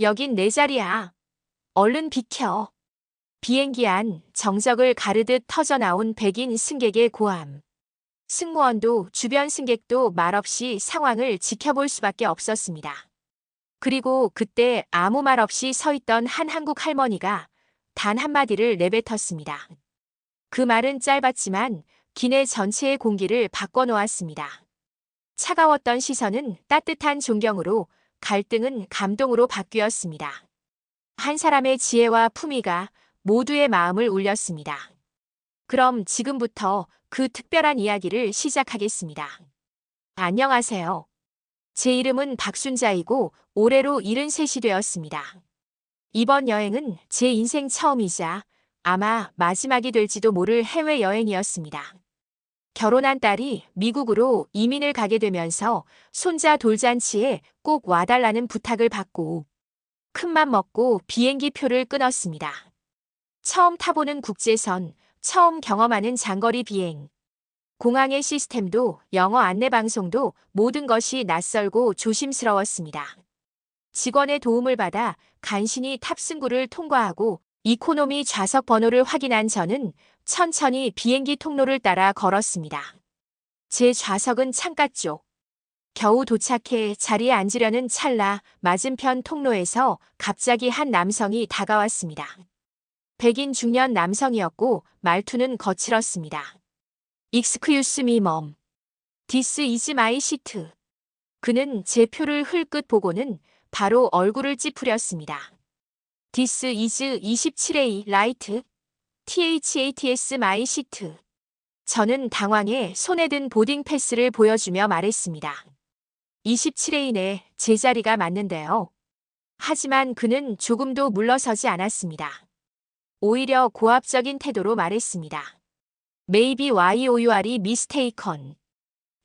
여긴 내 자리야. 얼른 비켜. 비행기 안 정적을 가르듯 터져나온 백인 승객의 고함. 승무원도 주변 승객도 말없이 상황을 지켜볼 수밖에 없었습니다. 그리고 그때 아무 말 없이 서 있던 한 한국 할머니가 단 한마디를 내뱉었습니다. 그 말은 짧았지만 기내 전체의 공기를 바꿔놓았습니다. 차가웠던 시선은 따뜻한 존경으로, 갈등은 감동으로 바뀌었습니다. 한 사람의 지혜와 품위가 모두의 마음을 울렸습니다. 그럼 지금부터 그 특별한 이야기를 시작하겠습니다. 안녕하세요. 제 이름은 박순자이고 올해로 73이 되었습니다. 이번 여행은 제 인생 처음이자 아마 마지막이 될지도 모를 해외여행이었습니다. 결혼한 딸이 미국으로 이민을 가게 되면서 손자 돌잔치에 꼭 와달라는 부탁을 받고 큰맘 먹고 비행기 표를 끊었습니다. 처음 타보는 국제선, 처음 경험하는 장거리 비행. 공항의 시스템도 영어 안내 방송도 모든 것이 낯설고 조심스러웠습니다. 직원의 도움을 받아 간신히 탑승구를 통과하고 이코노미 좌석 번호를 확인한 저는 천천히 비행기 통로를 따라 걸었습니다. 제 좌석은 창가 쪽. 겨우 도착해 자리에 앉으려는 찰나 맞은편 통로에서 갑자기 한 남성이 다가왔습니다. 백인 중년 남성이었고 말투는 거칠었습니다. Excuse me, mom. This is my seat. 그는 제 표를 흘끗 보고는 바로 얼굴을 찌푸렸습니다. This is 27A right. THATS my seat. 저는 당황해 손에 든 보딩 패스를 보여주며 말했습니다. 27A네, 제 자리가 맞는데요. 하지만 그는 조금도 물러서지 않았습니다. 오히려 고압적인 태도로 말했습니다. Maybe why you are mistaken.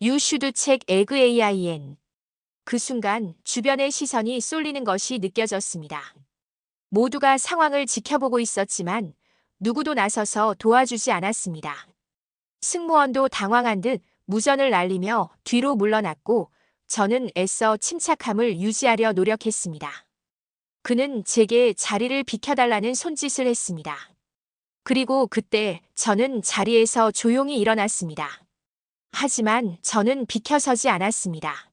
You should check egg AIN. 그 순간 주변의 시선이 쏠리는 것이 느껴졌습니다. 모두가 상황을 지켜보고 있었지만 누구도 나서서 도와주지 않았습니다. 승무원도 당황한 듯 무전을 날리며 뒤로 물러났고 저는 애써 침착함을 유지하려 노력했습니다. 그는 제게 자리를 비켜달라는 손짓을 했습니다. 그리고 그때 저는 자리에서 조용히 일어났습니다. 하지만 저는 비켜서지 않았습니다.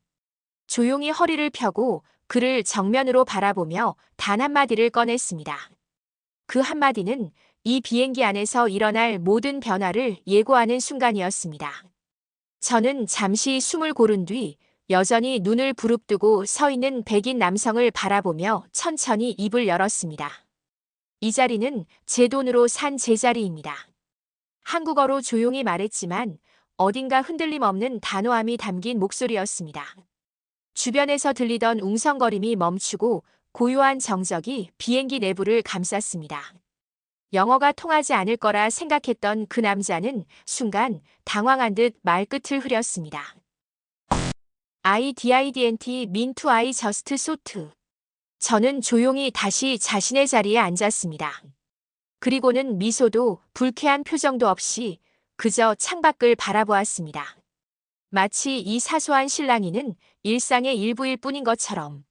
조용히 허리를 펴고 그를 정면으로 바라보며 단 한마디를 꺼냈습니다. 그 한마디는 이 비행기 안에서 일어날 모든 변화를 예고하는 순간이었습니다. 저는 잠시 숨을 고른 뒤 여전히 눈을 부릅뜨고 서 있는 백인 남성을 바라보며 천천히 입을 열었습니다. 이 자리는 제 돈으로 산 제 자리입니다. 한국어로 조용히 말했지만 어딘가 흔들림 없는 단호함이 담긴 목소리였습니다. 주변에서 들리던 웅성거림이 멈추고 고요한 정적이 비행기 내부를 감쌌습니다. 영어가 통하지 않을 거라 생각했던 그 남자는 순간 당황한 듯 말끝을 흐렸습니다. I didn't mean to I just thought. 저는 조용히 다시 자신의 자리에 앉았습니다. 그리고는 미소도 불쾌한 표정도 없이 그저 창밖을 바라보았습니다. 마치 이 사소한 실랑이는 일상의 일부일 뿐인 것처럼.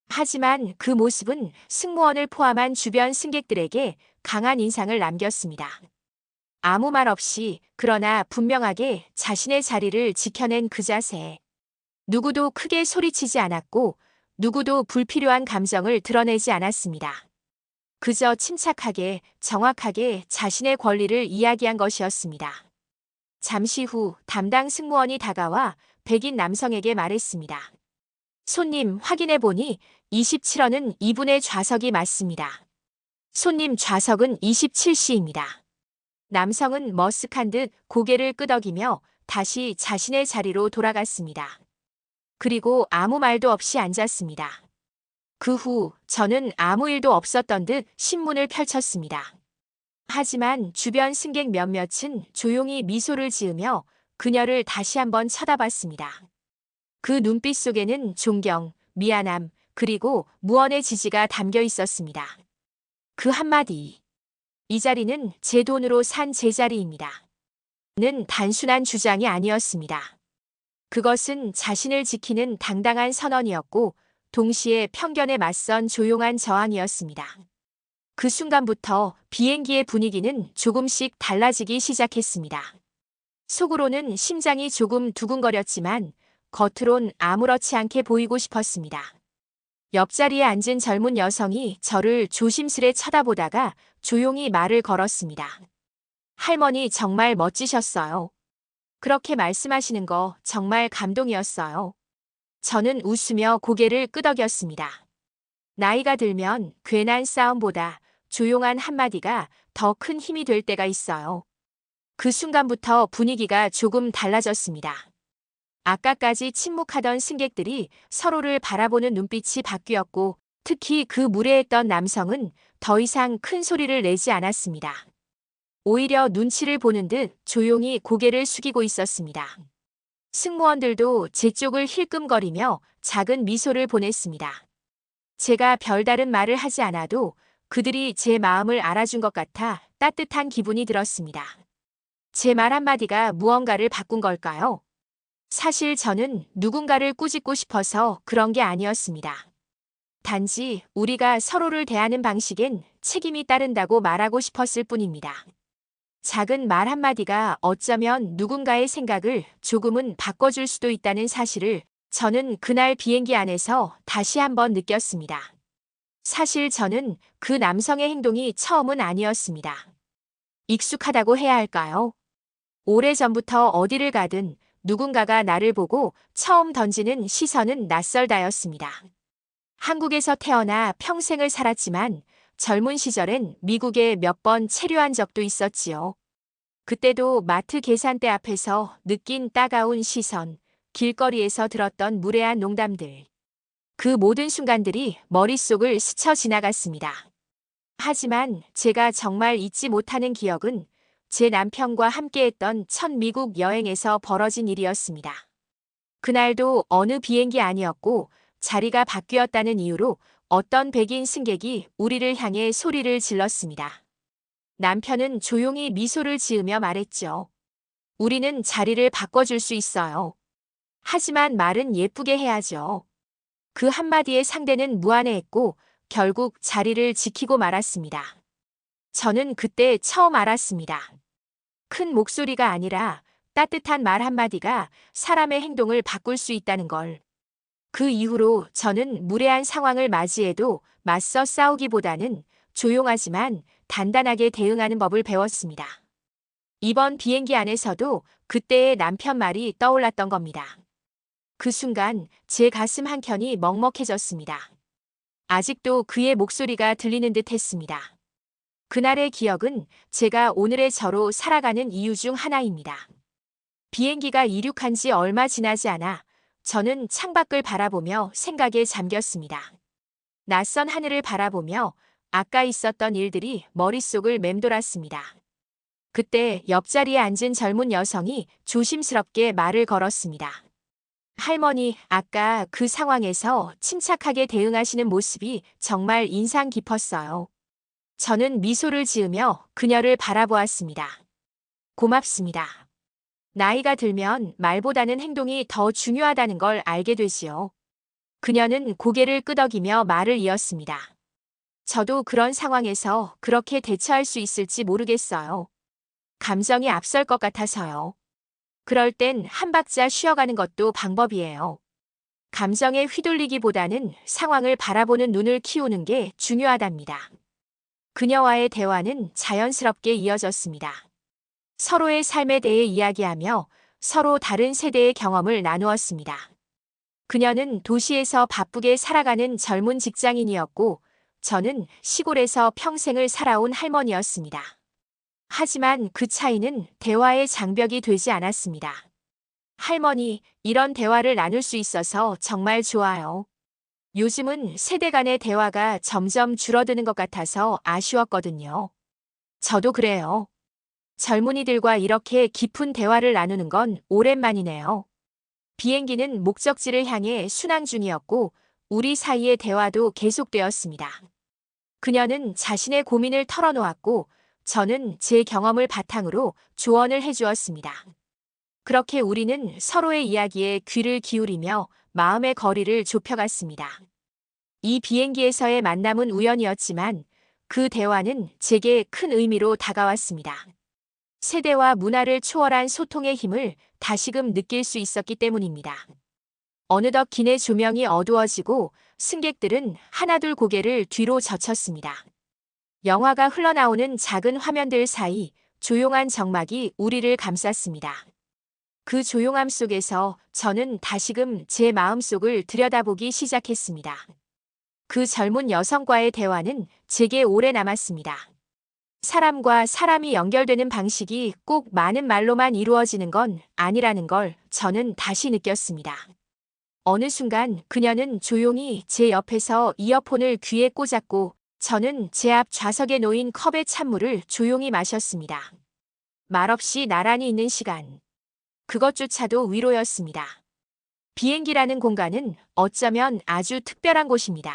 하지만 그 모습은 승무원을 포함한 주변 승객들에게 강한 인상을 남겼습니다. 아무 말 없이 그러나 분명하게 자신의 자리를 지켜낸 그 자세. 누구도 크게 소리치지 않았고 누구도 불필요한 감정을 드러내지 않았습니다. 그저 침착하게 정확하게 자신의 권리를 이야기한 것이었습니다. 잠시 후 담당 승무원이 다가와 백인 남성에게 말했습니다. 손님 확인해보니 27호는 이분의 좌석이 맞습니다. 손님 좌석은 27C입니다. 남성은 머쓱한 듯 고개를 끄덕이며 다시 자신의 자리로 돌아갔습니다. 그리고 아무 말도 없이 앉았습니다. 그 후 저는 아무 일도 없었던 듯 신문을 펼쳤습니다. 하지만 주변 승객 몇몇은 조용히 미소를 지으며 그녀를 다시 한번 쳐다봤습니다. 그 눈빛 속에는 존경, 미안함, 그리고 무언의 지지가 담겨 있었습니다. 그 한마디. 이 자리는 제 돈으로 산 제 자리입니다. 는 단순한 주장이 아니었습니다. 그것은 자신을 지키는 당당한 선언이었고 동시에 편견에 맞선 조용한 저항이었습니다. 그 순간부터 비행기의 분위기는 조금씩 달라지기 시작했습니다. 속으로는 심장이 조금 두근거렸지만 겉으론 아무렇지 않게 보이고 싶었습니다. 옆자리에 앉은 젊은 여성이 저를 조심스레 쳐다보다가 조용히 말을 걸었습니다. 할머니 정말 멋지셨어요. 그렇게 말씀하시는 거 정말 감동이었어요. 저는 웃으며 고개를 끄덕였습니다. 나이가 들면 괜한 싸움보다 조용한 한마디가 더 큰 힘이 될 때가 있어요. 그 순간부터 분위기가 조금 달라졌습니다. 아까까지 침묵하던 승객들이 서로를 바라보는 눈빛이 바뀌었고 특히 그 무례했던 남성은 더 이상 큰 소리를 내지 않았습니다. 오히려 눈치를 보는 듯 조용히 고개를 숙이고 있었습니다. 승무원들도 제 쪽을 힐끔거리며 작은 미소를 보냈습니다. 제가 별다른 말을 하지 않아도 그들이 제 마음을 알아준 것 같아 따뜻한 기분이 들었습니다. 제 말 한마디가 무언가를 바꾼 걸까요? 사실 저는 누군가를 꾸짖고 싶어서 그런 게 아니었습니다. 단지 우리가 서로를 대하는 방식엔 책임이 따른다고 말하고 싶었을 뿐입니다. 작은 말 한마디가 어쩌면 누군가의 생각을 조금은 바꿔줄 수도 있다는 사실을 저는 그날 비행기 안에서 다시 한번 느꼈습니다. 사실 저는 그 남성의 행동이 처음은 아니었습니다. 익숙하다고 해야 할까요? 오래전부터 어디를 가든 누군가가 나를 보고 처음 던지는 시선은 낯설다였습니다. 한국에서 태어나 평생을 살았지만 젊은 시절엔 미국에 몇 번 체류한 적도 있었지요. 그때도 마트 계산대 앞에서 느낀 따가운 시선, 길거리에서 들었던 무례한 농담들. 그 모든 순간들이 머릿속을 스쳐 지나갔습니다. 하지만 제가 정말 잊지 못하는 기억은 제 남편과 함께했던 첫 미국 여행에서 벌어진 일이었습니다. 그날도 어느 비행기 안이었고 자리가 바뀌었다는 이유로 어떤 백인 승객이 우리를 향해 소리를 질렀습니다. 남편은 조용히 미소를 지으며 말했죠. 우리는 자리를 바꿔줄 수 있어요. 하지만 말은 예쁘게 해야죠. 그 한마디의 상대는 무안해했고 결국 자리를 지키고 말았습니다. 저는 그때 처음 알았습니다. 큰 목소리가 아니라 따뜻한 말 한마디가 사람의 행동을 바꿀 수 있다는 걸. 그 이후로 저는 무례한 상황을 맞이해도 맞서 싸우기보다는 조용하지만 단단하게 대응하는 법을 배웠습니다. 이번 비행기 안에서도 그때의 남편 말이 떠올랐던 겁니다. 그 순간 제 가슴 한켠이 먹먹해졌습니다. 아직도 그의 목소리가 들리는 듯 했습니다. 그날의 기억은 제가 오늘의 저로 살아가는 이유 중 하나입니다. 비행기가 이륙한 지 얼마 지나지 않아 저는 창밖을 바라보며 생각에 잠겼습니다. 낯선 하늘을 바라보며 아까 있었던 일들이 머릿속을 맴돌았습니다. 그때 옆자리에 앉은 젊은 여성이 조심스럽게 말을 걸었습니다. 할머니, 아까 그 상황에서 침착하게 대응하시는 모습이 정말 인상 깊었어요. 저는 미소를 지으며 그녀를 바라보았습니다. 고맙습니다. 나이가 들면 말보다는 행동이 더 중요하다는 걸 알게 되지요. 그녀는 고개를 끄덕이며 말을 이었습니다. 저도 그런 상황에서 그렇게 대처할 수 있을지 모르겠어요. 감정이 앞설 것 같아서요. 그럴 땐 한 박자 쉬어가는 것도 방법이에요. 감정에 휘둘리기보다는 상황을 바라보는 눈을 키우는 게 중요하답니다. 그녀와의 대화는 자연스럽게 이어졌습니다. 서로의 삶에 대해 이야기하며 서로 다른 세대의 경험을 나누었습니다. 그녀는 도시에서 바쁘게 살아가는 젊은 직장인이었고 저는 시골에서 평생을 살아온 할머니였습니다. 하지만 그 차이는 대화의 장벽이 되지 않았습니다. 할머니, 이런 대화를 나눌 수 있어서 정말 좋아요. 요즘은 세대 간의 대화가 점점 줄어드는 것 같아서 아쉬웠거든요. 저도 그래요. 젊은이들과 이렇게 깊은 대화를 나누는 건 오랜만이네요. 비행기는 목적지를 향해 순항 중이었고 우리 사이의 대화도 계속되었습니다. 그녀는 자신의 고민을 털어놓았고 저는 제 경험을 바탕으로 조언을 해주었습니다. 그렇게 우리는 서로의 이야기에 귀를 기울이며 마음의 거리를 좁혀갔습니다. 이 비행기에서의 만남은 우연이었지만 그 대화는 제게 큰 의미로 다가왔습니다. 세대와 문화를 초월한 소통의 힘을 다시금 느낄 수 있었기 때문입니다. 어느덧 기내 조명이 어두워지고 승객들은 하나둘 고개를 뒤로 젖혔습니다. 영화가 흘러나오는 작은 화면들 사이 조용한 정막이 우리를 감쌌습니다. 그 조용함 속에서 저는 다시금 제 마음속을 들여다보기 시작했습니다. 그 젊은 여성과의 대화는 제게 오래 남았습니다. 사람과 사람이 연결되는 방식이 꼭 많은 말로만 이루어지는 건 아니라는 걸 저는 다시 느꼈습니다. 어느 순간 그녀는 조용히 제 옆에서 이어폰을 귀에 꽂았고 저는 제 앞 좌석에 놓인 컵의 찬물을 조용히 마셨습니다. 말없이 나란히 있는 시간. 그것조차도 위로였습니다. 비행기라는 공간은 어쩌면 아주 특별한 곳입니다.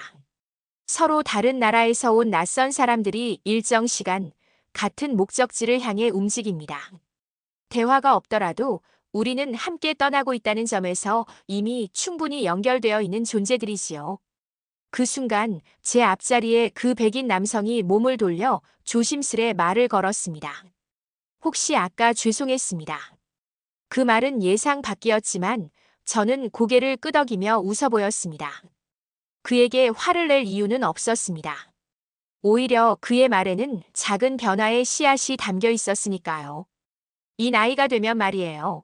서로 다른 나라에서 온 낯선 사람들이 일정 시간, 같은 목적지를 향해 움직입니다. 대화가 없더라도 우리는 함께 떠나고 있다는 점에서 이미 충분히 연결되어 있는 존재들이지요. 그 순간 제 앞자리에 그 백인 남성이 몸을 돌려 조심스레 말을 걸었습니다. 혹시 아까 죄송했습니다. 그 말은 예상 밖이었지만 저는 고개를 끄덕이며 웃어 보였습니다. 그에게 화를 낼 이유는 없었습니다. 오히려 그의 말에는 작은 변화의 씨앗이 담겨 있었으니까요. 이 나이가 되면 말이에요.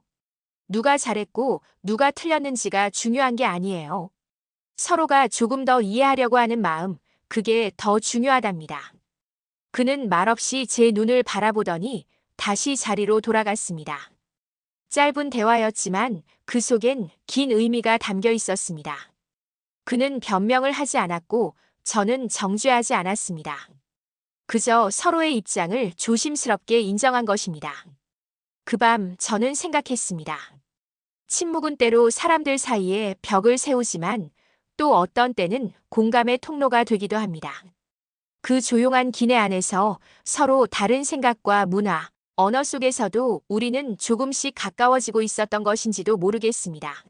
누가 잘했고 누가 틀렸는지가 중요한 게 아니에요. 서로가 조금 더 이해하려고 하는 마음, 그게 더 중요하답니다. 그는 말없이 제 눈을 바라보더니 다시 자리로 돌아갔습니다. 짧은 대화였지만 그 속엔 긴 의미가 담겨 있었습니다. 그는 변명을 하지 않았고 저는 정죄하지 않았습니다. 그저 서로의 입장을 조심스럽게 인정한 것입니다. 그 밤 저는 생각했습니다. 침묵은 때로 사람들 사이에 벽을 세우지만 또 어떤 때는 공감의 통로가 되기도 합니다. 그 조용한 기내 안에서 서로 다른 생각과 문화, 언어 속에서도 우리는 조금씩 가까워지고 있었던 것인지도 모르겠습니다.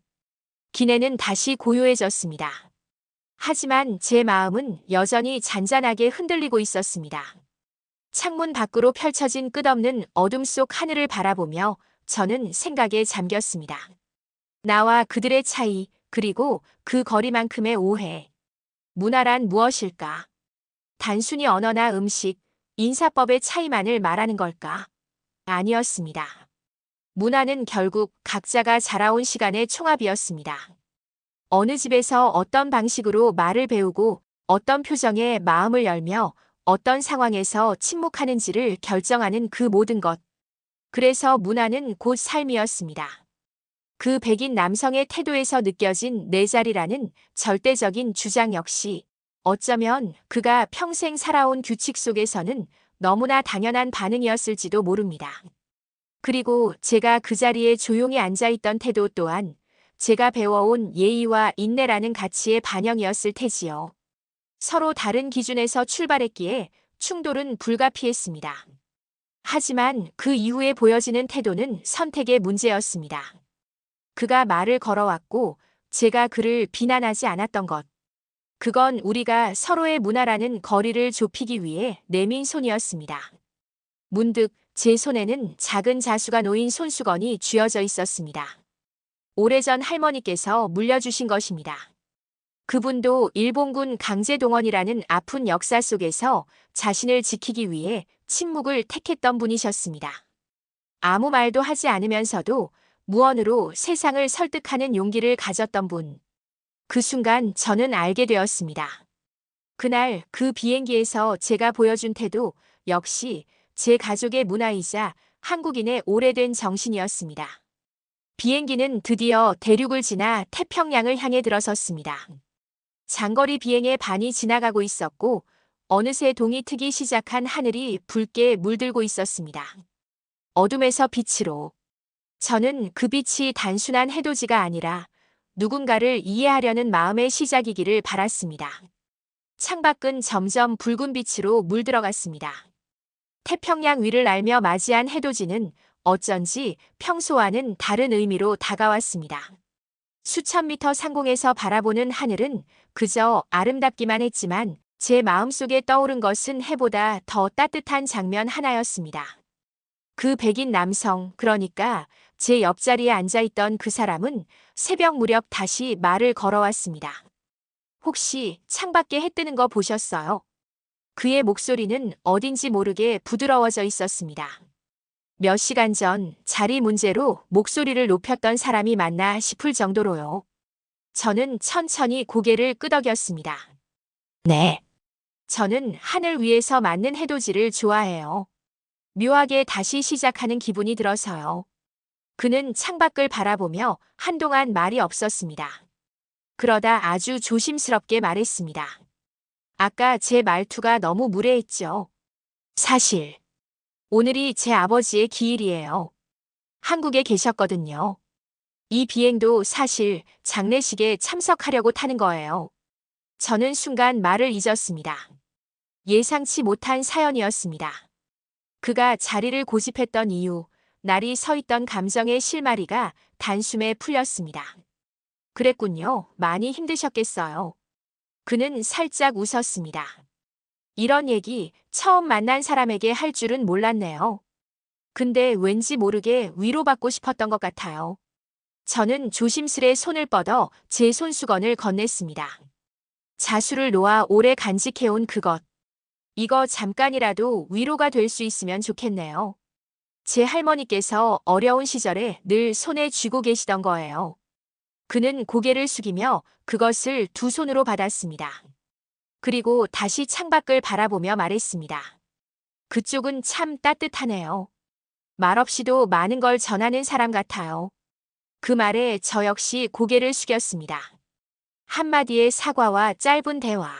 기내는 다시 고요해졌습니다. 하지만 제 마음은 여전히 잔잔하게 흔들리고 있었습니다. 창문 밖으로 펼쳐진 끝없는 어둠 속 하늘을 바라보며 저는 생각에 잠겼습니다. 나와 그들의 차이, 그리고 그 거리만큼의 오해. 문화란 무엇일까? 단순히 언어나 음식, 인사법의 차이만을 말하는 걸까? 아니었습니다. 문화는 결국 각자가 자라온 시간의 총합이었습니다. 어느 집에서 어떤 방식으로 말을 배우고 어떤 표정에 마음을 열며 어떤 상황에서 침묵하는지를 결정하는 그 모든 것. 그래서 문화는 곧 삶이었습니다. 그 백인 남성의 태도에서 느껴진 내 자리라는 절대적인 주장 역시 어쩌면 그가 평생 살아온 규칙 속에서는 너무나 당연한 반응이었을지도 모릅니다. 그리고 제가 그 자리에 조용히 앉아있던 태도 또한 제가 배워온 예의와 인내라는 가치의 반영이었을 테지요. 서로 다른 기준에서 출발했기에 충돌은 불가피했습니다. 하지만 그 이후에 보여지는 태도는 선택의 문제였습니다. 그가 말을 걸어왔고 제가 그를 비난하지 않았던 것. 그건 우리가 서로의 문화라는 거리를 좁히기 위해 내민 손이었습니다. 문득 제 손에는 작은 자수가 놓인 손수건이 쥐어져 있었습니다. 오래전 할머니께서 물려주신 것입니다. 그분도 일본군 강제동원이라는 아픈 역사 속에서 자신을 지키기 위해 침묵을 택했던 분이셨습니다. 아무 말도 하지 않으면서도 무언으로 세상을 설득하는 용기를 가졌던 분. 그 순간 저는 알게 되었습니다. 그날 그 비행기에서 제가 보여준 태도 역시 제 가족의 문화이자 한국인의 오래된 정신이었습니다. 비행기는 드디어 대륙을 지나 태평양을 향해 들어섰습니다. 장거리 비행의 반이 지나가고 있었고 어느새 동이 트기 시작한 하늘이 붉게 물들고 있었습니다. 어둠에서 빛으로. 저는 그 빛이 단순한 해돋이가 아니라 누군가를 이해하려는 마음의 시작이기를 바랐습니다. 창밖은 점점 붉은 빛으로 물들어갔습니다. 태평양 위를 날며 맞이한 해돋이는 어쩐지 평소와는 다른 의미로 다가왔습니다. 수천 미터 상공에서 바라보는 하늘은 그저 아름답기만 했지만 제 마음속에 떠오른 것은 해보다 더 따뜻한 장면 하나였습니다. 그 백인 남성, 그러니까 제 옆자리에 앉아있던 그 사람은 새벽 무렵 다시 말을 걸어왔습니다. 혹시 창밖에 해 뜨는 거 보셨어요? 그의 목소리는 어딘지 모르게 부드러워져 있었습니다. 몇 시간 전 자리 문제로 목소리를 높였던 사람이 맞나 싶을 정도로요. 저는 천천히 고개를 끄덕였습니다. 네. 저는 하늘 위에서 맞는 해돋이를 좋아해요. 묘하게 다시 시작하는 기분이 들어서요. 그는 창밖을 바라보며 한동안 말이 없었습니다. 그러다 아주 조심스럽게 말했습니다. 아까 제 말투가 너무 무례했죠. 사실 오늘이 제 아버지의 기일이에요. 한국에 계셨거든요. 이 비행도 사실 장례식에 참석하려고 타는 거예요. 저는 순간 말을 잊었습니다. 예상치 못한 사연이었습니다. 그가 자리를 고집했던 이유, 날이 서 있던 감정의 실마리가 단숨에 풀렸습니다. 그랬군요. 많이 힘드셨겠어요. 그는 살짝 웃었습니다. 이런 얘기 처음 만난 사람에게 할 줄은 몰랐네요. 근데 왠지 모르게 위로받고 싶었던 것 같아요. 저는 조심스레 손을 뻗어 제 손수건을 건넸습니다. 자수를 놓아 오래 간직해온 그것. 이거 잠깐이라도 위로가 될 수 있으면 좋겠네요. 제 할머니께서 어려운 시절에 늘 손에 쥐고 계시던 거예요. 그는 고개를 숙이며 그것을 두 손으로 받았습니다. 그리고 다시 창밖을 바라보며 말했습니다. 그쪽은 참 따뜻하네요. 말없이도 많은 걸 전하는 사람 같아요. 그 말에 저 역시 고개를 숙였습니다. 한마디의 사과와 짧은 대화.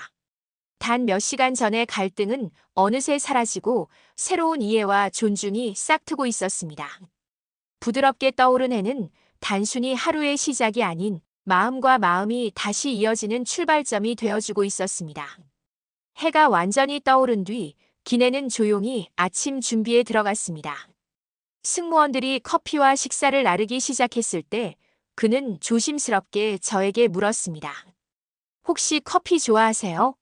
단 몇 시간 전의 갈등은 어느새 사라지고 새로운 이해와 존중이 싹트고 있었습니다. 부드럽게 떠오른 해는 단순히 하루의 시작이 아닌 마음과 마음이 다시 이어지는 출발점이 되어주고 있었습니다. 해가 완전히 떠오른 뒤 기내는 조용히 아침 준비에 들어갔습니다. 승무원들이 커피와 식사를 나르기 시작했을 때 그는 조심스럽게 저에게 물었습니다. 혹시 커피 좋아하세요?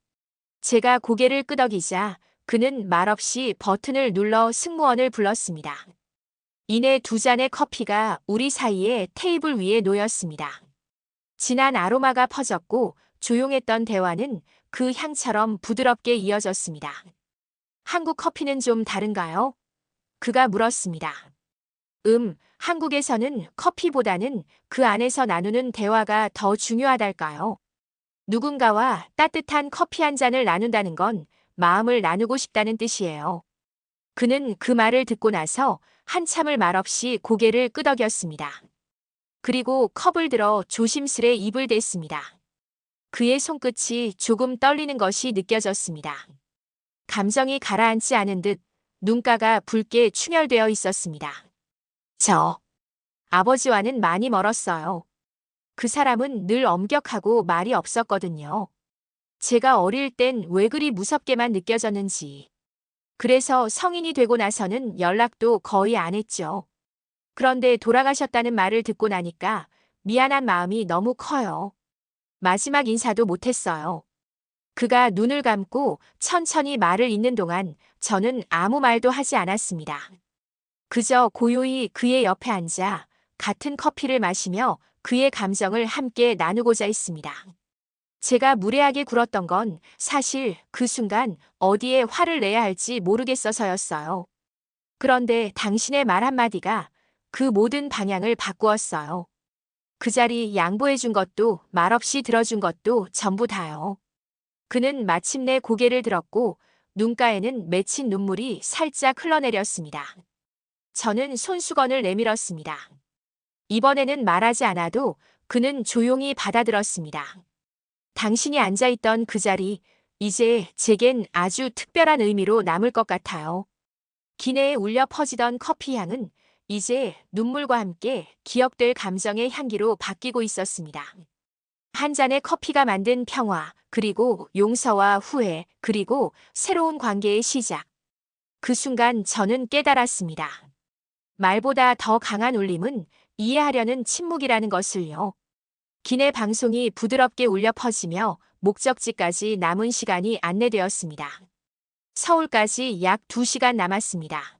제가 고개를 끄덕이자 그는 말없이 버튼을 눌러 승무원을 불렀습니다. 이내 두 잔의 커피가 우리 사이에 테이블 위에 놓였습니다. 진한 아로마가 퍼졌고 조용했던 대화는 그 향처럼 부드럽게 이어졌습니다. 한국 커피는 좀 다른가요? 그가 물었습니다. 한국에서는 커피보다는 그 안에서 나누는 대화가 더 중요하달까요? 누군가와 따뜻한 커피 한 잔을 나눈다는 건 마음을 나누고 싶다는 뜻이에요. 그는 그 말을 듣고 나서 한참을 말없이 고개를 끄덕였습니다. 그리고 컵을 들어 조심스레 입을 댔습니다. 그의 손끝이 조금 떨리는 것이 느껴졌습니다. 감정이 가라앉지 않은 듯 눈가가 붉게 충혈되어 있었습니다. 아버지와는 많이 멀었어요. 그 사람은 늘 엄격하고 말이 없었거든요. 제가 어릴 땐 왜 그리 무섭게만 느껴졌는지. 그래서 성인이 되고 나서는 연락도 거의 안 했죠. 그런데 돌아가셨다는 말을 듣고 나니까 미안한 마음이 너무 커요. 마지막 인사도 못했어요. 그가 눈을 감고 천천히 말을 잇는 동안 저는 아무 말도 하지 않았습니다. 그저 고요히 그의 옆에 앉아 같은 커피를 마시며 그의 감정을 함께 나누고자 했습니다. 제가 무례하게 굴었던 건 사실 그 순간 어디에 화를 내야 할지 모르겠어서였어요. 그런데 당신의 말 한마디가 그 모든 방향을 바꾸었어요. 그 자리 양보해준 것도 말없이 들어준 것도 전부 다요. 그는 마침내 고개를 들었고 눈가에는 맺힌 눈물이 살짝 흘러내렸습니다. 저는 손수건을 내밀었습니다. 이번에는 말하지 않아도 그는 조용히 받아들었습니다. 당신이 앉아있던 그 자리, 이제 제겐 아주 특별한 의미로 남을 것 같아요. 기내에 울려 퍼지던 커피 향은 이제 눈물과 함께 기억될 감정의 향기로 바뀌고 있었습니다. 한 잔의 커피가 만든 평화, 그리고 용서와 후회, 그리고 새로운 관계의 시작. 그 순간 저는 깨달았습니다. 말보다 더 강한 울림은 이해하려는 침묵이라는 것을요. 기내 방송이 부드럽게 울려 퍼지며 목적지까지 남은 시간이 안내되었습니다. 서울까지 약 2시간 남았습니다.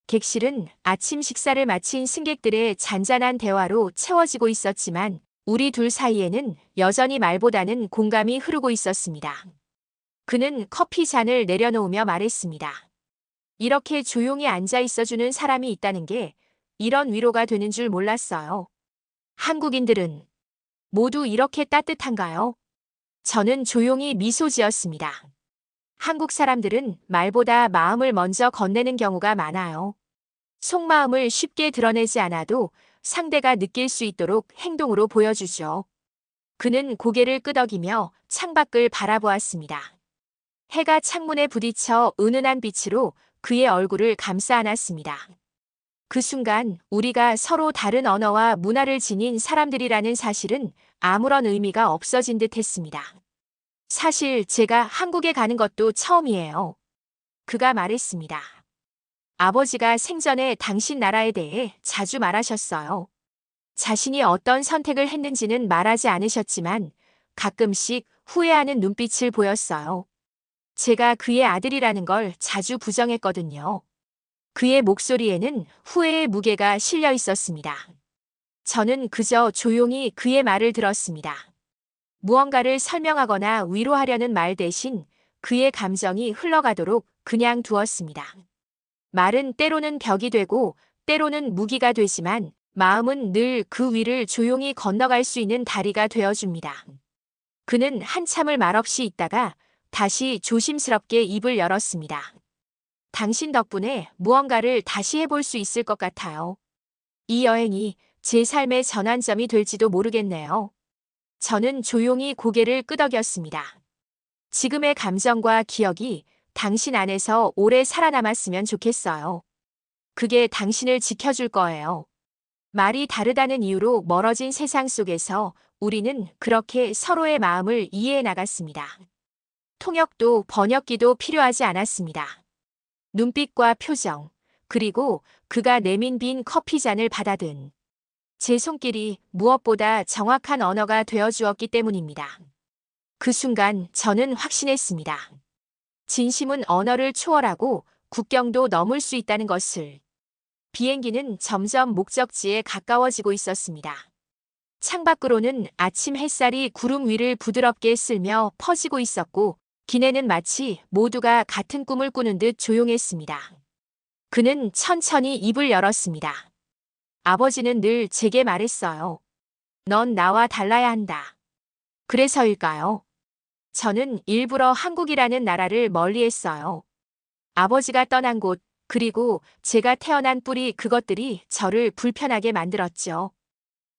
객실은 아침 식사를 마친 승객들의 잔잔한 대화로 채워지고 있었지만 우리 둘 사이에는 여전히 말보다는 공감이 흐르고 있었습니다. 그는 커피 잔을 내려놓으며 말했습니다. 이렇게 조용히 앉아 있어주는 사람이 있다는 게 이런 위로가 되는 줄 몰랐어요. 한국인들은 모두 이렇게 따뜻한가요? 저는 조용히 미소 지었습니다. 한국 사람들은 말보다 마음을 먼저 건네는 경우가 많아요. 속마음을 쉽게 드러내지 않아도 상대가 느낄 수 있도록 행동으로 보여주죠. 그는 고개를 끄덕이며 창밖을 바라보았습니다. 해가 창문에 부딪혀 은은한 빛으로 그의 얼굴을 감싸 안았습니다. 그 순간 우리가 서로 다른 언어와 문화를 지닌 사람들이라는 사실은 아무런 의미가 없어진 듯 했습니다. 사실 제가 한국에 가는 것도 처음이에요. 그가 말했습니다. 아버지가 생전에 당신 나라에 대해 자주 말하셨어요. 자신이 어떤 선택을 했는지는 말하지 않으셨지만 가끔씩 후회하는 눈빛을 보였어요. 제가 그의 아들이라는 걸 자주 부정했거든요. 그의 목소리에는 후회의 무게가 실려 있었습니다. 저는 그저 조용히 그의 말을 들었습니다. 무언가를 설명하거나 위로하려는 말 대신 그의 감정이 흘러가도록 그냥 두었습니다. 말은 때로는 벽이 되고 때로는 무기가 되지만 마음은 늘 그 위를 조용히 건너갈 수 있는 다리가 되어줍니다. 그는 한참을 말없이 있다가 다시 조심스럽게 입을 열었습니다. 당신 덕분에 무언가를 다시 해볼 수 있을 것 같아요. 이 여행이 제 삶의 전환점이 될지도 모르겠네요. 저는 조용히 고개를 끄덕였습니다. 지금의 감정과 기억이 당신 안에서 오래 살아남았으면 좋겠어요. 그게 당신을 지켜줄 거예요. 말이 다르다는 이유로 멀어진 세상 속에서 우리는 그렇게 서로의 마음을 이해해 나갔습니다. 통역도 번역기도 필요하지 않았습니다. 눈빛과 표정, 그리고 그가 내민 빈 커피잔을 받아든 제 손길이 무엇보다 정확한 언어가 되어주었기 때문입니다. 그 순간 저는 확신했습니다. 진심은 언어를 초월하고 국경도 넘을 수 있다는 것을. 비행기는 점점 목적지에 가까워지고 있었습니다. 창밖으로는 아침 햇살이 구름 위를 부드럽게 쓸며 퍼지고 있었고 기내는 마치 모두가 같은 꿈을 꾸는 듯 조용했습니다. 그는 천천히 입을 열었습니다. 아버지는 늘 제게 말했어요. 넌 나와 달라야 한다. 그래서일까요? 저는 일부러 한국이라는 나라를 멀리했어요. 아버지가 떠난 곳, 그리고 제가 태어난 뿌리 그것들이 저를 불편하게 만들었죠.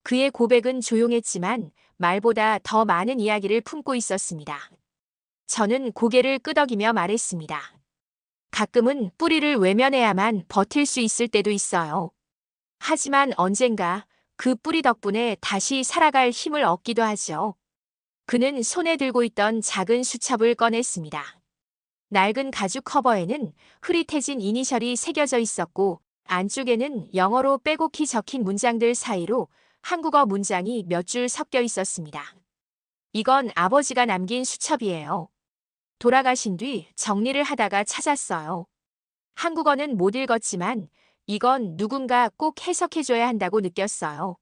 그의 고백은 조용했지만 말보다 더 많은 이야기를 품고 있었습니다. 저는 고개를 끄덕이며 말했습니다. 가끔은 뿌리를 외면해야만 버틸 수 있을 때도 있어요. 하지만 언젠가 그 뿌리 덕분에 다시 살아갈 힘을 얻기도 하죠. 그는 손에 들고 있던 작은 수첩을 꺼냈습니다. 낡은 가죽 커버에는 흐릿해진 이니셜이 새겨져 있었고 안쪽에는 영어로 빼곡히 적힌 문장들 사이로 한국어 문장이 몇 줄 섞여 있었습니다. 이건 아버지가 남긴 수첩이에요. 돌아가신 뒤 정리를 하다가 찾았어요. 한국어는 못 읽었지만 이건 누군가 꼭 해석해줘야 한다고 느꼈어요.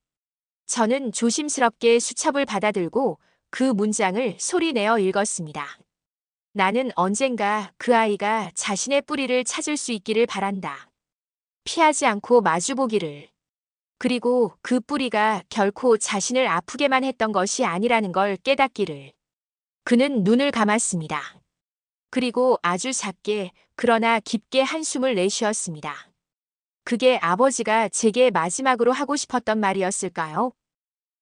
저는 조심스럽게 수첩을 받아들고 그 문장을 소리내어 읽었습니다. 나는 언젠가 그 아이가 자신의 뿌리를 찾을 수 있기를 바란다. 피하지 않고 마주보기를. 그리고 그 뿌리가 결코 자신을 아프게만 했던 것이 아니라는 걸 깨닫기를. 그는 눈을 감았습니다. 그리고 아주 작게 그러나 깊게 한숨을 내쉬었습니다. 그게 아버지가 제게 마지막으로 하고 싶었던 말이었을까요?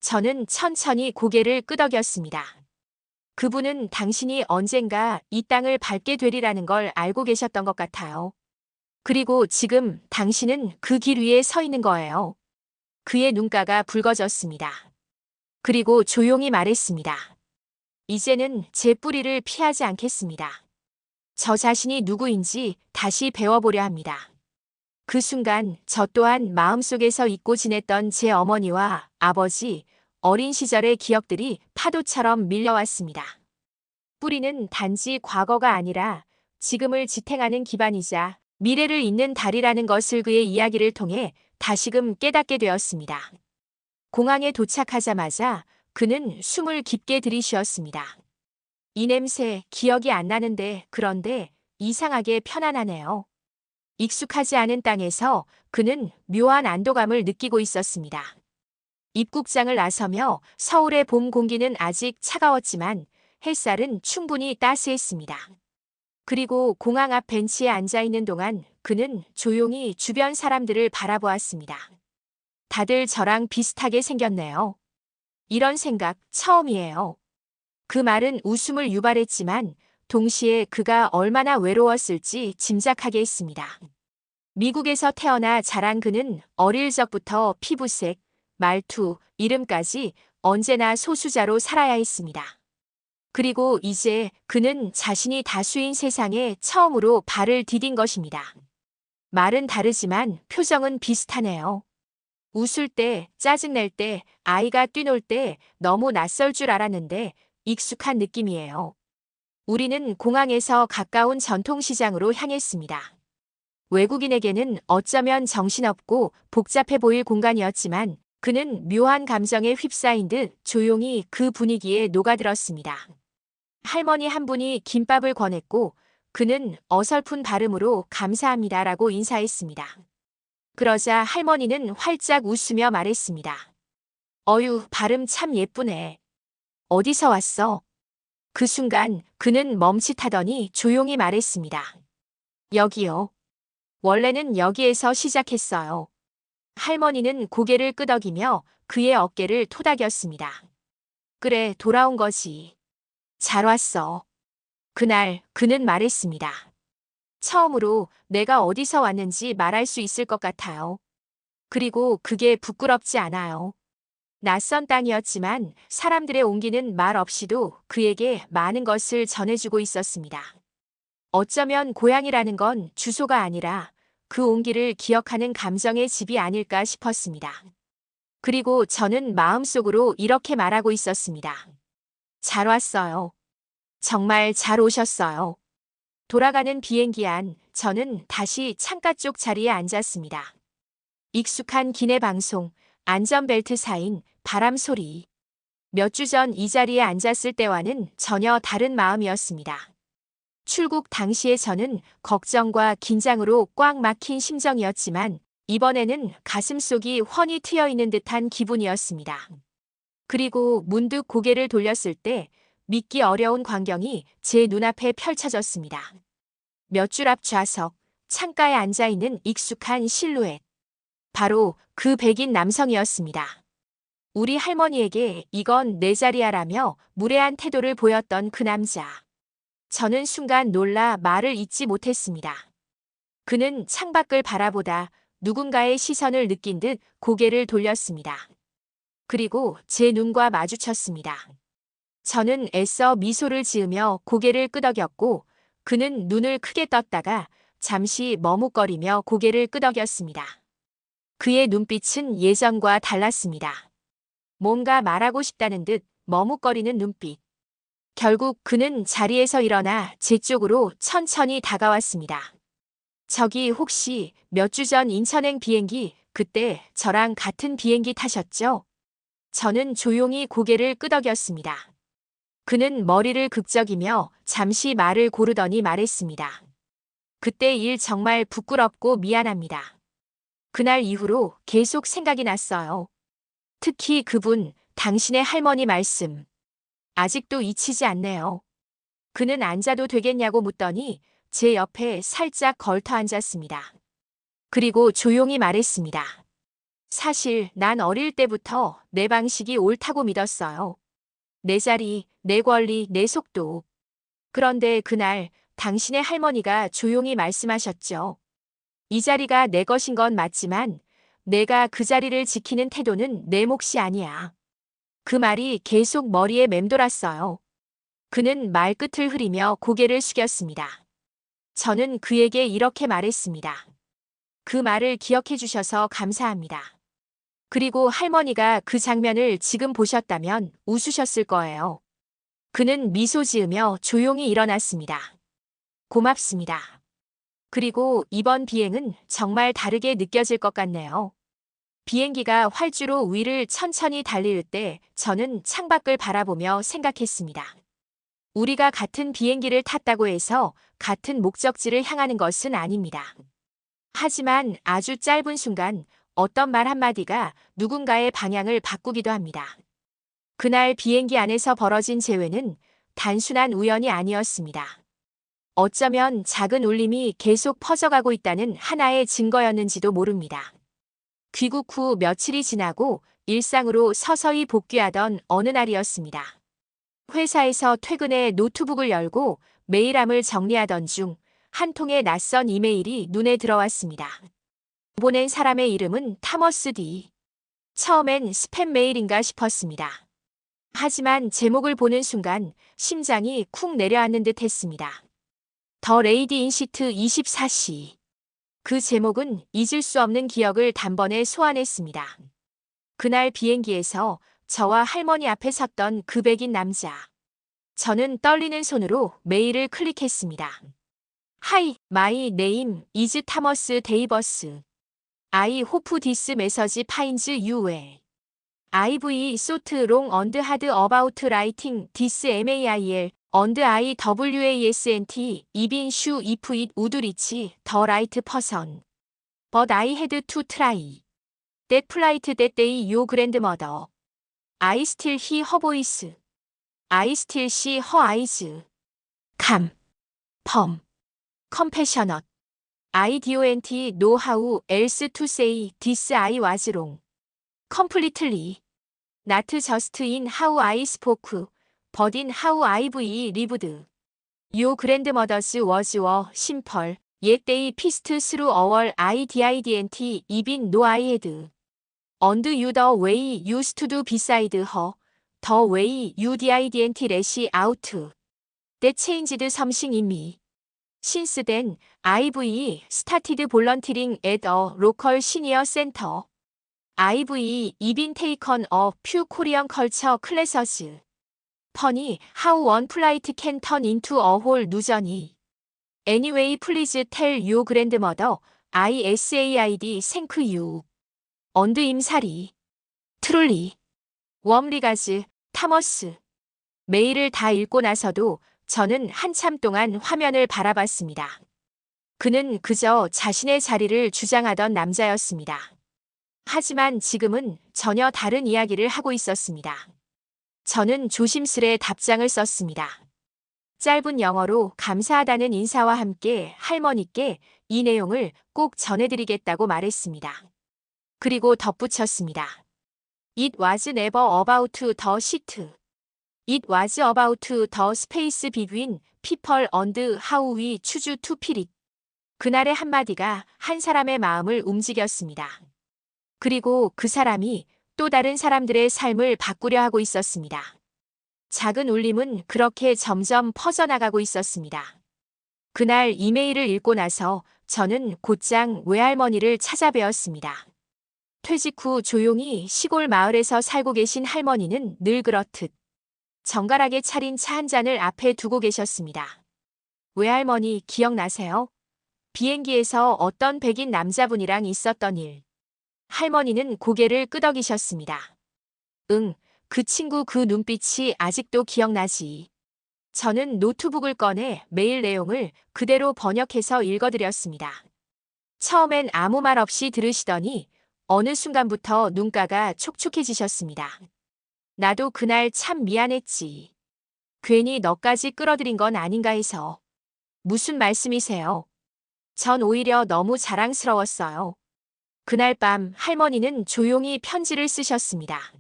저는 천천히 고개를 끄덕였습니다. 그분은 당신이 언젠가 이 땅을 밟게 되리라는 걸 알고 계셨던 것 같아요. 그리고 지금 당신은 그 길 위에 서 있는 거예요. 그의 눈가가 붉어졌습니다. 그리고 조용히 말했습니다. 이제는 제 뿌리를 피하지 않겠습니다. 저 자신이 누구인지 다시 배워보려 합니다. 그 순간 저 또한 마음속에서 잊고 지냈던 제 어머니와 아버지, 어린 시절의 기억들이 파도처럼 밀려왔습니다. 뿌리는 단지 과거가 아니라 지금을 지탱하는 기반이자 미래를 잇는 달이라는 것을 그의 이야기를 통해 다시금 깨닫게 되었습니다. 공항에 도착하자마자 그는 숨을 깊게 들이쉬었습니다. 이 냄새 기억이 안 나는데 그런데 이상하게 편안하네요. 익숙하지 않은 땅에서 그는 묘한 안도감을 느끼고 있었습니다. 입국장을 나서며 서울의 봄 공기는 아직 차가웠지만 햇살은 충분히 따스했습니다. 그리고 공항 앞 벤치에 앉아 있는 동안 그는 조용히 주변 사람들을 바라보았습니다. 다들 저랑 비슷하게 생겼네요. 이런 생각 처음이에요. 그 말은 웃음을 유발했지만 동시에 그가 얼마나 외로웠을지 짐작하게 했습니다. 미국에서 태어나 자란 그는 어릴 적부터 피부색, 말투, 이름까지 언제나 소수자로 살아야 했습니다. 그리고 이제 그는 자신이 다수인 세상에 처음으로 발을 디딘 것입니다. 말은 다르지만 표정은 비슷하네요. 웃을 때, 짜증낼 때, 아이가 뛰놀 때 너무 낯설 줄 알았는데 익숙한 느낌이에요. 우리는 공항에서 가까운 전통시장으로 향했습니다. 외국인에게는 어쩌면 정신없고 복잡해 보일 공간이었지만 그는 묘한 감정에 휩싸인 듯 조용히 그 분위기에 녹아들었습니다. 할머니 한 분이 김밥을 권했고 그는 어설픈 발음으로 감사합니다라고 인사했습니다. 그러자 할머니는 활짝 웃으며 말했습니다. 어휴, 발음 참 예쁘네. 어디서 왔어? 그 순간 그는 멈칫하더니 조용히 말했습니다. 여기요. 원래는 여기에서 시작했어요. 할머니는 고개를 끄덕이며 그의 어깨를 토닥였습니다. 그래, 돌아온 거지. 잘 왔어. 그날 그는 말했습니다. 처음으로 내가 어디서 왔는지 말할 수 있을 것 같아요. 그리고 그게 부끄럽지 않아요. 낯선 땅이었지만 사람들의 온기는 말 없이도 그에게 많은 것을 전해주고 있었습니다. 어쩌면 고향이라는 건 주소가 아니라 그 온기를 기억하는 감정의 집이 아닐까 싶었습니다. 그리고 저는 마음속으로 이렇게 말하고 있었습니다. 잘 왔어요. 정말 잘 오셨어요. 돌아가는 비행기 안 저는 다시 창가 쪽 자리에 앉았습니다. 익숙한 기내 방송, 안전벨트 사인, 바람 소리. 몇 주 전 이 자리에 앉았을 때와는 전혀 다른 마음이었습니다. 출국 당시에 저는 걱정과 긴장으로 꽉 막힌 심정이었지만 이번에는 가슴속이 훤히 트여 있는 듯한 기분이었습니다. 그리고 문득 고개를 돌렸을 때 믿기 어려운 광경이 제 눈앞에 펼쳐졌습니다. 몇 줄 앞 좌석, 창가에 앉아있는 익숙한 실루엣. 바로 그 백인 남성이었습니다. 우리 할머니에게 이건 내 자리야라며 무례한 태도를 보였던 그 남자. 저는 순간 놀라 말을 잇지 못했습니다. 그는 창밖을 바라보다 누군가의 시선을 느낀 듯 고개를 돌렸습니다. 그리고 제 눈과 마주쳤습니다. 저는 애써 미소를 지으며 고개를 끄덕였고 그는 눈을 크게 떴다가 잠시 머뭇거리며 고개를 끄덕였습니다. 그의 눈빛은 예전과 달랐습니다. 뭔가 말하고 싶다는 듯 머뭇거리는 눈빛. 결국 그는 자리에서 일어나 제 쪽으로 천천히 다가왔습니다. 저기 혹시 몇 주 전 인천행 비행기 그때 저랑 같은 비행기 타셨죠? 저는 조용히 고개를 끄덕였습니다. 그는 머리를 극적이며 잠시 말을 고르더니 말했습니다. 그때 일 정말 부끄럽고 미안합니다. 그날 이후로 계속 생각이 났어요. 특히 그분, 당신의 할머니 말씀. 아직도 잊히지 않네요. 그는 앉아도 되겠냐고 묻더니 제 옆에 살짝 걸터 앉았습니다. 그리고 조용히 말했습니다. 사실 난 어릴 때부터 내 방식이 옳다고 믿었어요. 내 자리, 내 권리, 내 속도. 그런데 그날 당신의 할머니가 조용히 말씀하셨죠. 이 자리가 내 것인 건 맞지만 내가 그 자리를 지키는 태도는 내 몫이 아니야. 그 말이 계속 머리에 맴돌았어요. 그는 말끝을 흐리며 고개를 숙였습니다. 저는 그에게 이렇게 말했습니다. 그 말을 기억해 주셔서 감사합니다. 그리고 할머니가 그 장면을 지금 보셨다면 웃으셨을 거예요. 그는 미소 지으며 조용히 일어났습니다. 고맙습니다. 그리고 이번 비행은 정말 다르게 느껴질 것 같네요. 비행기가 활주로 위를 천천히 달릴 때 저는 창밖을 바라보며 생각했습니다. 우리가 같은 비행기를 탔다고 해서 같은 목적지를 향하는 것은 아닙니다. 하지만 아주 짧은 순간 어떤 말 한마디가 누군가의 방향을 바꾸기도 합니다. 그날 비행기 안에서 벌어진 재회는 단순한 우연이 아니었습니다. 어쩌면 작은 울림이 계속 퍼져가고 있다는 하나의 증거였는지도 모릅니다. 귀국 후 며칠이 지나고 일상으로 서서히 복귀하던 어느 날이었습니다. 회사에서 퇴근해 노트북을 열고 메일함을 정리하던 중 한 통의 낯선 이메일이 눈에 들어왔습니다. 보낸 사람의 이름은 타머스 D. 처음엔 스팸 메일인가 싶었습니다. 하지만 제목을 보는 순간 심장이 쿵 내려앉는 듯 했습니다. 더 레이디 인 시트 24시. 그 제목은 잊을 수 없는 기억을 단번에 소환했습니다. 그날 비행기에서 저와 할머니 앞에 섰던 그 백인 남자. 저는 떨리는 손으로 메일을 클릭했습니다. Hi, my name is Thomas Davis. I hope this message finds you well. I've thought long and hard about writing this mail and I wasn't even sure if it would reach the right person. But I had to try. That flight that day your grandmother. I still hear her voice. I still see her eyes. Calm. Firm. Compassionate. I don't know how else to say this. I was wrong. Completely. Not just in how I spoke, but in how I've lived. Your grandmother's words were simple, yet they pierced through our didn't even know I had. And you the way you stood beside her, the way you didn't lash out. That changed something in me. Since then, I've started volunteering at a local senior center. I've even taken a few Korean culture classes. Funny how one flight can turn into a whole new journey. Anyway, please tell your grandmother I said thank you. And 임사리. 트롤리. 웜리가즈, 타머스. 메일을 다 읽고 나서도 저는 한참 동안 화면을 바라봤습니다. 그는 그저 자신의 자리를 주장하던 남자였습니다. 하지만 지금은 전혀 다른 이야기를 하고 있었습니다. 저는 조심스레 답장을 썼습니다. 짧은 영어로 감사하다는 인사와 함께 할머니께 이 내용을 꼭 전해드리겠다고 말했습니다. 그리고 덧붙였습니다. It was never about the seat. It was about the space between people and how we choose to feel it. 그날의 한마디가 한 사람의 마음을 움직였습니다. 그리고 그 사람이 또 다른 사람들의 삶을 바꾸려 하고 있었습니다. 작은 울림은 그렇게 점점 퍼져나가고 있었습니다. 그날 이메일을 읽고 나서 저는 곧장 외할머니를 찾아뵈었습니다. 퇴직 후 조용히 시골 마을에서 살고 계신 할머니는 늘 그렇듯 정갈하게 차린 차 한 잔을 앞에 두고 계셨습니다. 외할머니 기억나세요? 비행기에서 어떤 백인 남자분이랑 있었던 일. 할머니는 고개를 끄덕이셨습니다. 응, 그 친구 그 눈빛이 아직도 기억나지. 저는 노트북을 꺼내 메일 내용을 그대로 번역해서 읽어드렸습니다. 처음엔 아무 말 없이 들으시더니 어느 순간부터 눈가가 촉촉해지셨습니다. 나도 그날 참 미안했지. 괜히 너까지 끌어들인 건 아닌가 해서. 무슨 말씀이세요? 전 오히려 너무 자랑스러웠어요. 그날 밤 할머니는 조용히 편지를 쓰셨습니다.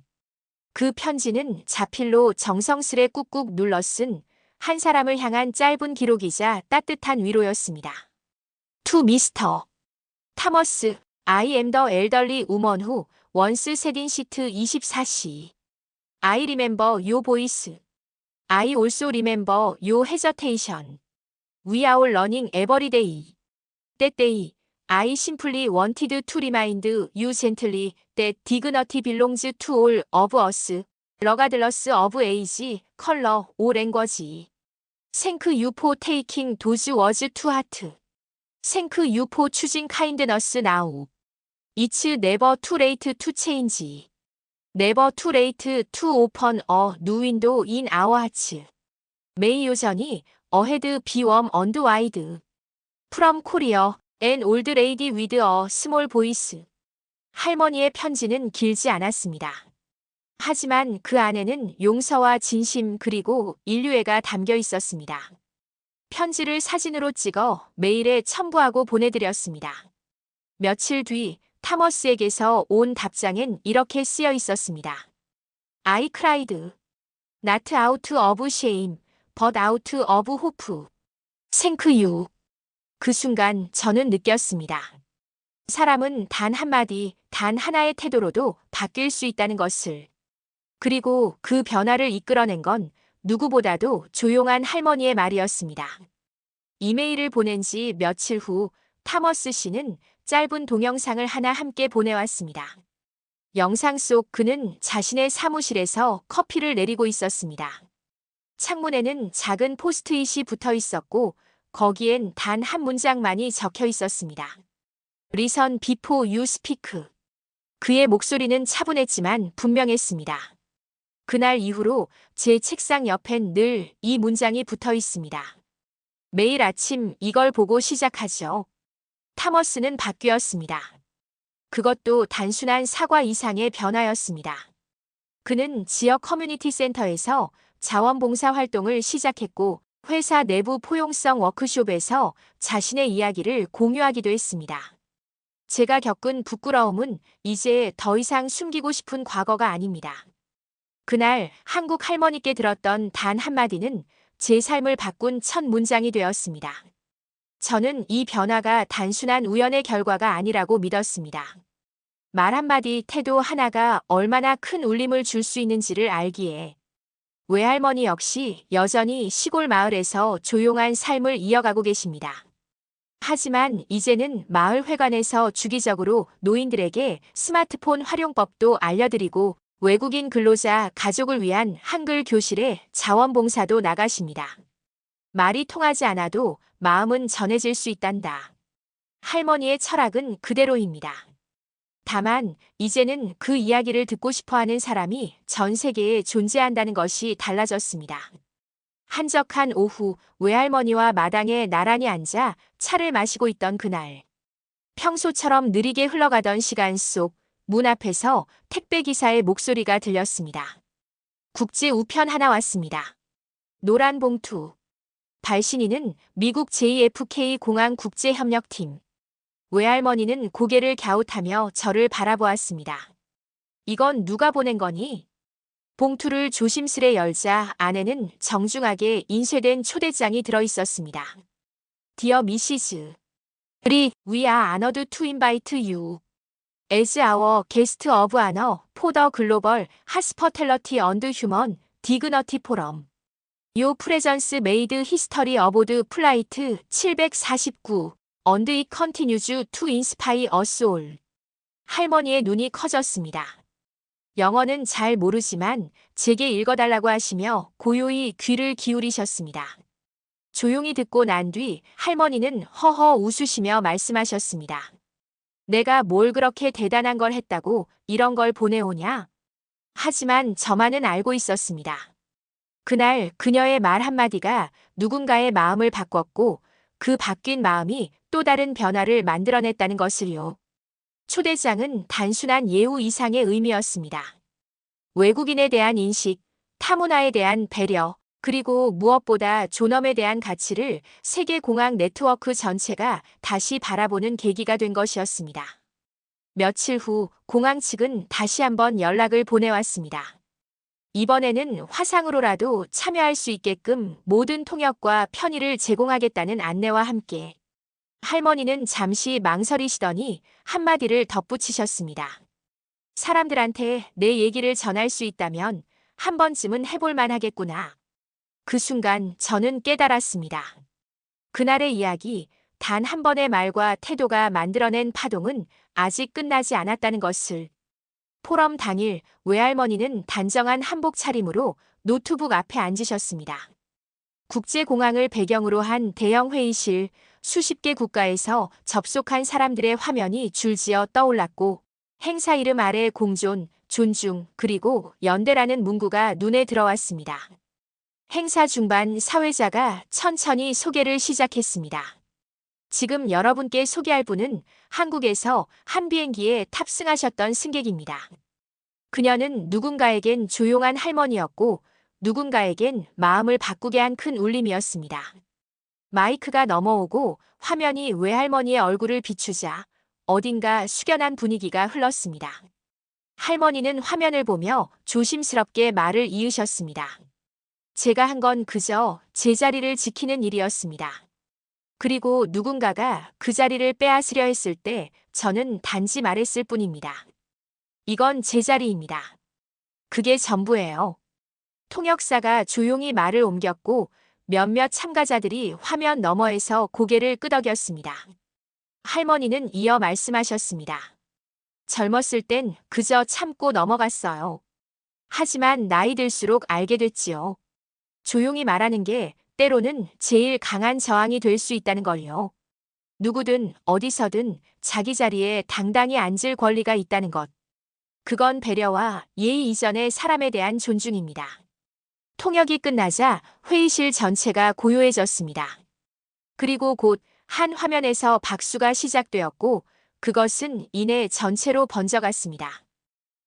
그 편지는 자필로 정성스레 꾹꾹 눌러 쓴 한 사람을 향한 짧은 기록이자 따뜻한 위로였습니다. To Mr. Thomas, I am the elderly woman who once sat in seat 24시. I remember your voice. I also remember your hesitation. We are all learning every day. That day, I simply wanted to remind you gently that dignity belongs to all of us, regardless of age, color, or language. Thank you for taking those words to heart. Thank you for choosing kindness now. It's never too late to change. Never too late to open a new window in our hearts. May your journey ahead be warm and wide. From Korea, an old lady with a small voice. 할머니의 편지는 길지 않았습니다. 하지만 그 안에는 용서와 진심 그리고 인류애가 담겨 있었습니다. 편지를 사진으로 찍어 메일에 첨부하고 보내드렸습니다. 며칠 뒤 타머스에게서 온 답장엔 이렇게 쓰여 있었습니다. I cried. Not out of shame, but out of hope. Thank you. 그 순간 저는 느꼈습니다. 사람은 단 한마디, 단 하나의 태도로도 바뀔 수 있다는 것을. 그리고 그 변화를 이끌어낸 건 누구보다도 조용한 할머니의 말이었습니다. 이메일을 보낸 지 며칠 후 타머스 씨는 짧은 동영상을 하나 함께 보내왔습니다. 영상 속 그는 자신의 사무실에서 커피를 내리고 있었습니다. 창문에는 작은 포스트잇이 붙어 있었고 거기엔 단 한 문장만이 적혀 있었습니다. Listen before you speak. 그의 목소리는 차분했지만 분명했습니다. 그날 이후로 제 책상 옆엔 늘 이 문장이 붙어 있습니다. 매일 아침 이걸 보고 시작하죠. 타머스는 바뀌었습니다. 그것도 단순한 사과 이상의 변화였습니다. 그는 지역 커뮤니티 센터에서 자원봉사 활동을 시작했고 회사 내부 포용성 워크숍에서 자신의 이야기를 공유하기도 했습니다. 제가 겪은 부끄러움은 이제 더 이상 숨기고 싶은 과거가 아닙니다. 그날 한국 할머니께 들었던 단 한마디는 제 삶을 바꾼 첫 문장이 되었습니다. 저는 이 변화가 단순한 우연의 결과가 아니라고 믿었습니다. 말 한마디, 태도 하나가 얼마나 큰 울림을 줄 수 있는지를 알기에 외할머니 역시 여전히 시골 마을에서 조용한 삶을 이어가고 계십니다. 하지만 이제는 마을 회관에서 주기적으로 노인들에게 스마트폰 활용법도 알려드리고 외국인 근로자 가족을 위한 한글 교실에 자원봉사도 나가십니다. 말이 통하지 않아도 마음은 전해질 수 있단다. 할머니의 철학은 그대로입니다. 다만 이제는 그 이야기를 듣고 싶어하는 사람이 전 세계에 존재한다는 것이 달라졌습니다. 한적한 오후 외할머니와 마당에 나란히 앉아 차를 마시고 있던 그날. 평소처럼 느리게 흘러가던 시간 속 문 앞에서 택배기사의 목소리가 들렸습니다. 국제 우편 하나 왔습니다. 노란 봉투. 발신인은 미국 JFK 공항 국제협력팀. 외할머니는 고개를 갸웃하며 저를 바라보았습니다. 이건 누가 보낸 거니? 봉투를 조심스레 열자 안에는 정중하게 인쇄된 초대장이 들어있었습니다. Dear Mrs. We are honored to invite you as our guest of honor for the Global Hospitality and Human Dignity Forum. Your presence made history aboard flight 749 and it continues to inspire us all. 할머니의 눈이 커졌습니다. 영어는 잘 모르지만 제게 읽어달라고 하시며 고요히 귀를 기울이셨습니다. 조용히 듣고 난 뒤 할머니는 허허 웃으시며 말씀하셨습니다. 내가 뭘 그렇게 대단한 걸 했다고 이런 걸 보내오냐? 하지만 저만은 알고 있었습니다. 그날 그녀의 말 한마디가 누군가의 마음을 바꿨고 그 바뀐 마음이 또 다른 변화를 만들어냈다는 것을요. 초대장은 단순한 예우 이상의 의미였습니다. 외국인에 대한 인식, 타문화에 대한 배려, 그리고 무엇보다 존엄에 대한 가치를 세계 공항 네트워크 전체가 다시 바라보는 계기가 된 것이었습니다. 며칠 후 공항 측은 다시 한번 연락을 보내왔습니다. 이번에는 화상으로라도 참여할 수 있게끔 모든 통역과 편의를 제공하겠다는 안내와 함께 할머니는 잠시 망설이시더니 한마디를 덧붙이셨습니다. 사람들한테 내 얘기를 전할 수 있다면 한 번쯤은 해볼 만하겠구나. 그 순간 저는 깨달았습니다. 그날의 이야기, 단 한 번의 말과 태도가 만들어낸 파동은 아직 끝나지 않았다는 것을. 포럼 당일 외할머니는 단정한 한복 차림으로 노트북 앞에 앉으셨습니다. 국제공항을 배경으로 한 대형 회의실, 수십 개 국가에서 접속한 사람들의 화면이 줄지어 떠올랐고 행사 이름 아래 공존, 존중, 그리고 연대라는 문구가 눈에 들어왔습니다. 행사 중반 사회자가 천천히 소개를 시작했습니다. 지금 여러분께 소개할 분은 한국에서 한 비행기에 탑승하셨던 승객입니다. 그녀는 누군가에겐 조용한 할머니였고 누군가에겐 마음을 바꾸게 한 큰 울림이었습니다. 마이크가 넘어오고 화면이 외할머니의 얼굴을 비추자 어딘가 숙연한 분위기가 흘렀습니다. 할머니는 화면을 보며 조심스럽게 말을 이으셨습니다. 제가 한 건 그저 제 자리를 지키는 일이었습니다. 그리고 누군가가 그 자리를 빼앗으려 했을 때 저는 단지 말했을 뿐입니다. 이건 제 자리입니다. 그게 전부예요. 통역사가 조용히 말을 옮겼고 몇몇 참가자들이 화면 너머에서 고개를 끄덕였습니다. 할머니는 이어 말씀하셨습니다. 젊었을 땐 그저 참고 넘어갔어요. 하지만 나이 들수록 알게 됐지요. 조용히 말하는 게 때로는 제일 강한 저항이 될 수 있다는 걸요. 누구든 어디서든 자기 자리에 당당히 앉을 권리가 있다는 것. 그건 배려와 예의 이전의 사람에 대한 존중입니다. 통역이 끝나자 회의실 전체가 고요해졌습니다. 그리고 곧 한 화면에서 박수가 시작되었고 그것은 이내 전체로 번져갔습니다.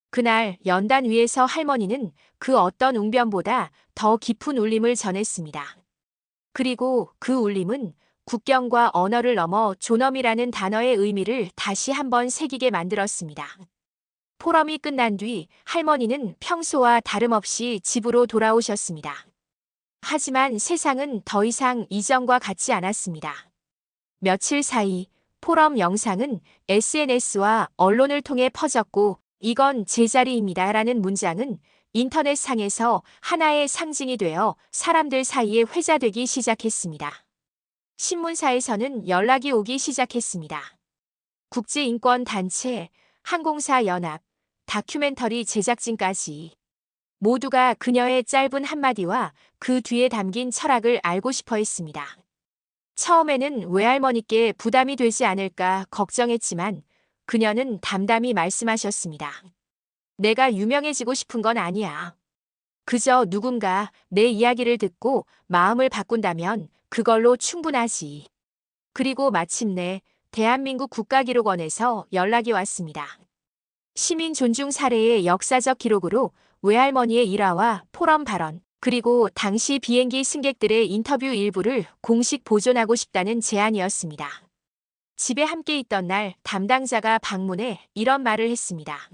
그날 연단 위에서 할머니는 그 어떤 웅변보다 더 깊은 울림을 전했습니다. 그리고 그 울림은 국경과 언어를 넘어 존엄이라는 단어의 의미를 다시 한번 새기게 만들었습니다. 포럼이 끝난 뒤 할머니는 평소와 다름없이 집으로 돌아오셨습니다. 하지만 세상은 더 이상 이전과 같지 않았습니다. 며칠 사이 포럼 영상은 SNS와 언론을 통해 퍼졌고 이건 제 자리입니다 라는 문장은 인터넷상에서 하나의 상징이 되어 사람들 사이에 회자되기 시작했습니다. 신문사에서는 연락이 오기 시작했습니다. 국제인권단체, 항공사 연합, 다큐멘터리 제작진까지 모두가 그녀의 짧은 한마디와 그 뒤에 담긴 철학을 알고 싶어 했습니다. 처음에는 외할머니께 부담이 되지 않을까 걱정했지만 그녀는 담담히 말씀하셨습니다. 내가 유명해지고 싶은 건 아니야. 그저 누군가 내 이야기를 듣고 마음을 바꾼다면 그걸로 충분하지. 그리고 마침내 대한민국 국가기록원에서 연락이 왔습니다. 시민 존중 사례의 역사적 기록으로 외할머니의 일화와 포럼 발언, 그리고 당시 비행기 승객들의 인터뷰 일부를 공식 보존하고 싶다는 제안이었습니다. 집에 함께 있던 날 담당자가 방문해 이런 말을 했습니다.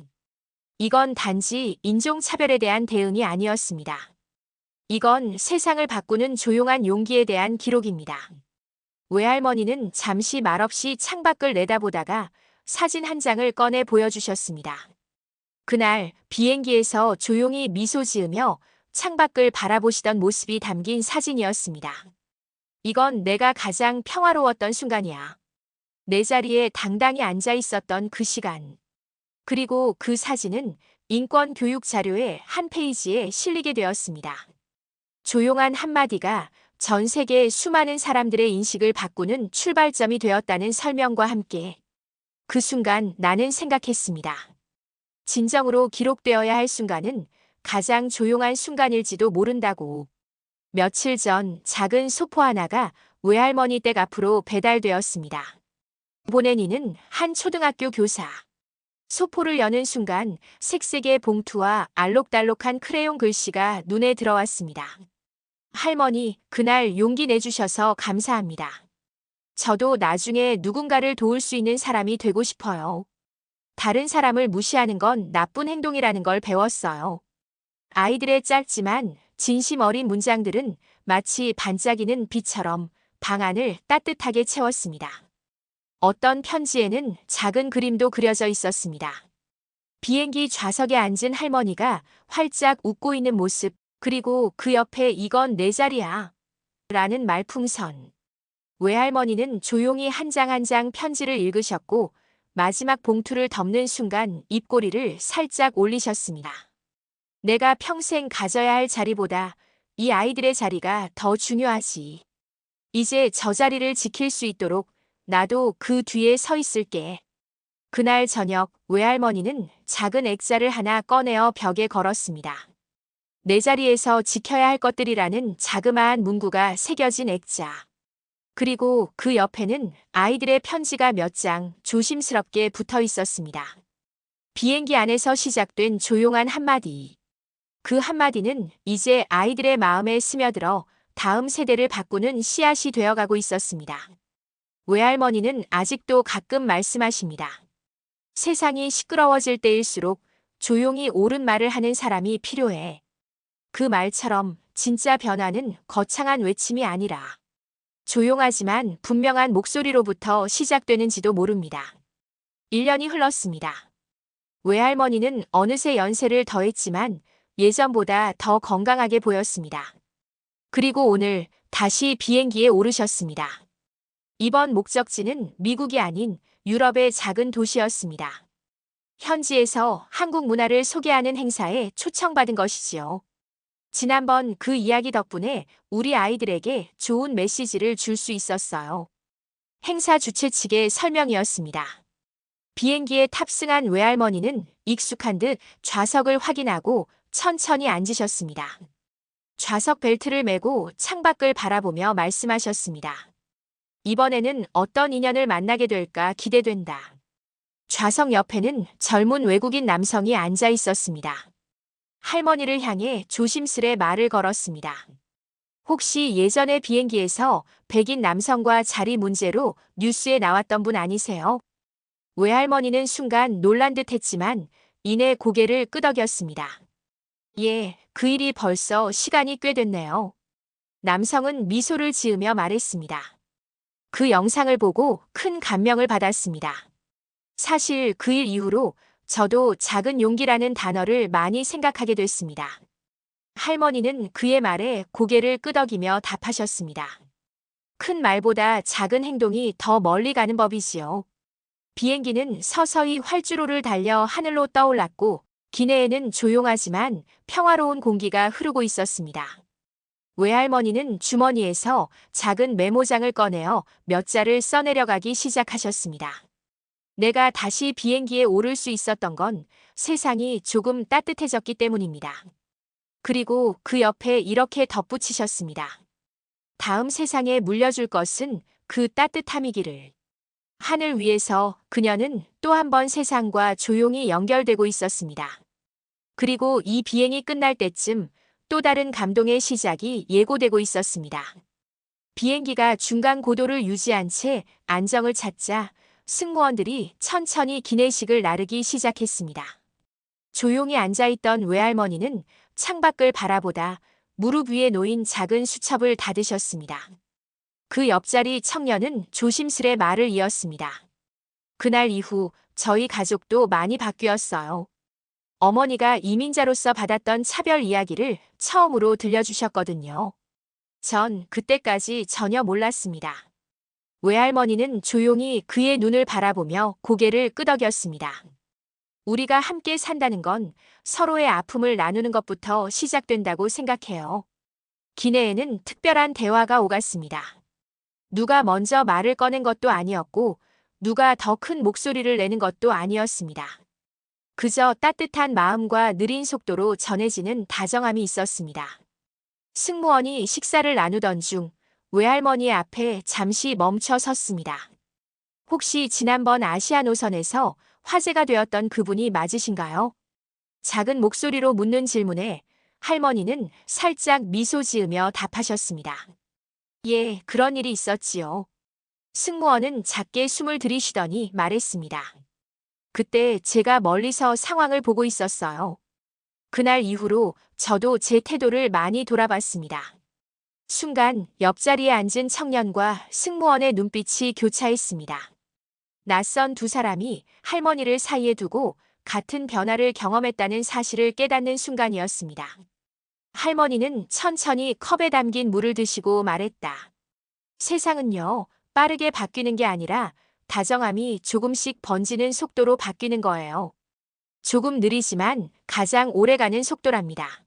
이건 단지 인종차별에 대한 대응이 아니었습니다. 이건 세상을 바꾸는 조용한 용기에 대한 기록입니다. 외할머니는 잠시 말없이 창밖을 내다보다가 사진 한 장을 꺼내 보여주셨습니다. 그날 비행기에서 조용히 미소 지으며 창밖을 바라보시던 모습이 담긴 사진이었습니다. 이건 내가 가장 평화로웠던 순간이야. 내 자리에 당당히 앉아 있었던 그 시간. 그리고 그 사진은 인권 교육 자료의 한 페이지에 실리게 되었습니다. 조용한 한마디가 전 세계 수많은 사람들의 인식을 바꾸는 출발점이 되었다는 설명과 함께 그 순간 나는 생각했습니다. 진정으로 기록되어야 할 순간은 가장 조용한 순간일지도 모른다고. 며칠 전 작은 소포 하나가 외할머니 댁 앞으로 배달되었습니다. 보내니는 한 초등학교 교사. 소포를 여는 순간 색색의 봉투와 알록달록한 크레용 글씨가 눈에 들어왔습니다. 할머니, 그날 용기 내주셔서 감사합니다. 저도 나중에 누군가를 도울 수 있는 사람이 되고 싶어요. 다른 사람을 무시하는 건 나쁜 행동이라는 걸 배웠어요. 아이들의 짧지만 진심 어린 문장들은 마치 반짝이는 빛처럼 방 안을 따뜻하게 채웠습니다. 어떤 편지에는 작은 그림도 그려져 있었습니다. 비행기 좌석에 앉은 할머니가 활짝 웃고 있는 모습, 그리고 그 옆에 이건 내 자리야 라는 말풍선. 외할머니는 조용히 한 장 한 장 편지를 읽으셨고 마지막 봉투를 덮는 순간 입꼬리를 살짝 올리셨습니다. 내가 평생 가져야 할 자리보다 이 아이들의 자리가 더 중요하지. 이제 저 자리를 지킬 수 있도록 나도 그 뒤에 서 있을게. 그날 저녁 외할머니는 작은 액자를 하나 꺼내어 벽에 걸었습니다. 내 자리에서 지켜야 할 것들이라는 자그마한 문구가 새겨진 액자. 그리고 그 옆에는 아이들의 편지가 몇 장 조심스럽게 붙어 있었습니다. 비행기 안에서 시작된 조용한 한마디. 그 한마디는 이제 아이들의 마음에 스며들어 다음 세대를 바꾸는 씨앗이 되어가고 있었습니다. 외할머니는 아직도 가끔 말씀하십니다. 세상이 시끄러워질 때일수록 조용히 옳은 말을 하는 사람이 필요해. 그 말처럼 진짜 변화는 거창한 외침이 아니라 조용하지만 분명한 목소리로부터 시작되는지도 모릅니다. 1년이 흘렀습니다. 외할머니는 어느새 연세를 더했지만 예전보다 더 건강하게 보였습니다. 그리고 오늘 다시 비행기에 오르셨습니다. 이번 목적지는 미국이 아닌 유럽의 작은 도시였습니다. 현지에서 한국 문화를 소개하는 행사에 초청받은 것이지요. 지난번 그 이야기 덕분에 우리 아이들에게 좋은 메시지를 줄 수 있었어요. 행사 주최 측의 설명이었습니다. 비행기에 탑승한 외할머니는 익숙한 듯 좌석을 확인하고 천천히 앉으셨습니다. 좌석 벨트를 매고 창밖을 바라보며 말씀하셨습니다. 이번에는 어떤 인연을 만나게 될까 기대된다. 좌석 옆에는 젊은 외국인 남성이 앉아 있었습니다. 할머니를 향해 조심스레 말을 걸었습니다. 혹시 예전에 비행기에서 백인 남성과 자리 문제로 뉴스에 나왔던 분 아니세요? 외할머니는 순간 놀란 듯 했지만 이내 고개를 끄덕였습니다. 예, 그 일이 벌써 시간이 꽤 됐네요. 남성은 미소를 지으며 말했습니다. 그 영상을 보고 큰 감명을 받았습니다. 사실 그 일 이후로 저도 작은 용기라는 단어를 많이 생각하게 됐습니다. 할머니는 그의 말에 고개를 끄덕이며 답하셨습니다. 큰 말보다 작은 행동이 더 멀리 가는 법이지요. 비행기는 서서히 활주로를 달려 하늘로 떠올랐고 기내에는 조용하지만 평화로운 공기가 흐르고 있었습니다. 외할머니는 주머니에서 작은 메모장을 꺼내어 몇 자를 써내려가기 시작하셨습니다. 내가 다시 비행기에 오를 수 있었던 건 세상이 조금 따뜻해졌기 때문입니다. 그리고 그 옆에 이렇게 덧붙이셨습니다. 다음 세상에 물려줄 것은 그 따뜻함이기를. 하늘 위에서 그녀는 또 한 번 세상과 조용히 연결되고 있었습니다. 그리고 이 비행이 끝날 때쯤 또 다른 감동의 시작이 예고되고 있었습니다. 비행기가 중간 고도를 유지한 채 안정을 찾자 승무원들이 천천히 기내식을 나르기 시작했습니다. 조용히 앉아있던 외할머니는 창밖을 바라보다 무릎 위에 놓인 작은 수첩을 닫으셨습니다. 그 옆자리 청년은 조심스레 말을 이었습니다. 그날 이후 저희 가족도 많이 바뀌었어요. 어머니가 이민자로서 받았던 차별 이야기를 처음으로 들려주셨거든요. 전 그때까지 전혀 몰랐습니다. 외할머니는 조용히 그의 눈을 바라보며 고개를 끄덕였습니다. 우리가 함께 산다는 건 서로의 아픔을 나누는 것부터 시작된다고 생각해요. 기내에는 특별한 대화가 오갔습니다. 누가 먼저 말을 꺼낸 것도 아니었고 누가 더 큰 목소리를 내는 것도 아니었습니다. 그저 따뜻한 마음과 느린 속도로 전해지는 다정함이 있었습니다. 승무원이 식사를 나누던 중 외할머니의 앞에 잠시 멈춰 섰습니다. 혹시 지난번 아시아 노선에서 화제가 되었던 그분이 맞으신가요? 작은 목소리로 묻는 질문에 할머니는 살짝 미소 지으며 답하셨습니다. 예, 그런 일이 있었지요. 승무원은 작게 숨을 들이쉬더니 말했습니다. 그때 제가 멀리서 상황을 보고 있었어요. 그날 이후로 저도 제 태도를 많이 돌아봤습니다. 순간 옆자리에 앉은 청년과 승무원의 눈빛이 교차했습니다. 낯선 두 사람이 할머니를 사이에 두고 같은 변화를 경험했다는 사실을 깨닫는 순간이었습니다. 할머니는 천천히 컵에 담긴 물을 드시고 말했다. 세상은요, 빠르게 바뀌는 게 아니라 다정함이 조금씩 번지는 속도로 바뀌는 거예요. 조금 느리지만 가장 오래가는 속도랍니다.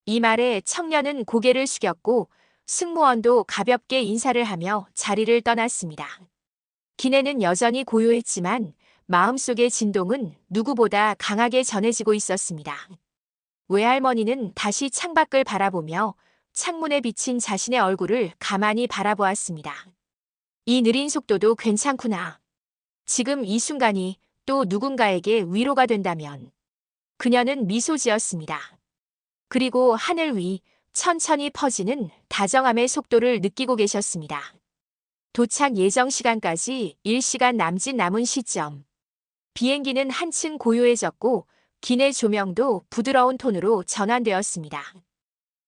이 말에 청년은 고개를 숙였고 승무원도 가볍게 인사를 하며 자리를 떠났습니다. 기내는 여전히 고요했지만 마음속의 진동은 누구보다 강하게 전해지고 있었습니다. 외할머니는 다시 창밖을 바라보며 창문에 비친 자신의 얼굴을 가만히 바라보았습니다. 이 느린 속도도 괜찮구나. 지금 이 순간이 또 누군가에게 위로가 된다면. 그녀는 미소 지었습니다. 그리고 하늘 위 천천히 퍼지는 다정함의 속도를 느끼고 계셨습니다. 도착 예정 시간까지 1시간 남은 시점. 비행기는 한층 고요해졌고 기내 조명도 부드러운 톤으로 전환되었습니다.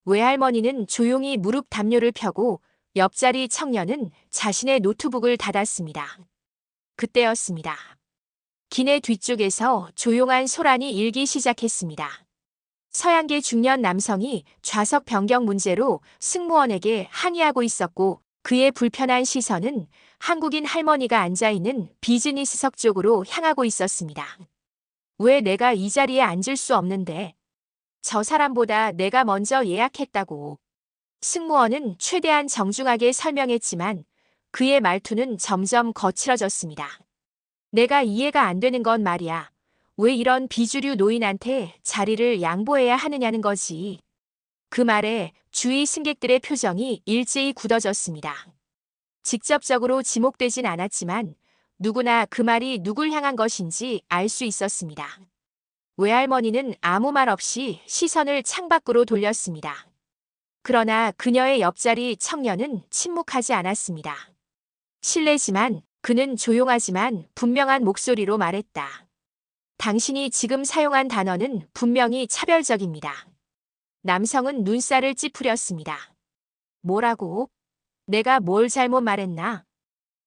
외할머니는 조용히 무릎 담요를 펴고 옆자리 청년은 자신의 노트북을 닫았습니다. 그때였습니다. 기내 뒤쪽에서 조용한 소란이 일기 시작했습니다. 서양계 중년 남성이 좌석 변경 문제로 승무원에게 항의하고 있었고 그의 불편한 시선은 한국인 할머니가 앉아있는 비즈니스석 쪽으로 향하고 있었습니다. 왜 내가 이 자리에 앉을 수 없는데? 저 사람보다 내가 먼저 예약했다고. 승무원은 최대한 정중하게 설명했지만 그의 말투는 점점 거칠어졌습니다. 내가 이해가 안 되는 건 말이야. 왜 이런 비주류 노인한테 자리를 양보해야 하느냐는 거지. 그 말에 주위 승객들의 표정이 일제히 굳어졌습니다. 직접적으로 지목되진 않았지만 누구나 그 말이 누굴 향한 것인지 알 수 있었습니다. 외할머니는 아무 말 없이 시선을 창밖으로 돌렸습니다. 그러나 그녀의 옆자리 청년은 침묵하지 않았습니다. 실례지만 그는 조용하지만 분명한 목소리로 말했다. 당신이 지금 사용한 단어는 분명히 차별적입니다. 남성은 눈살을 찌푸렸습니다. 뭐라고? 내가 뭘 잘못 말했나?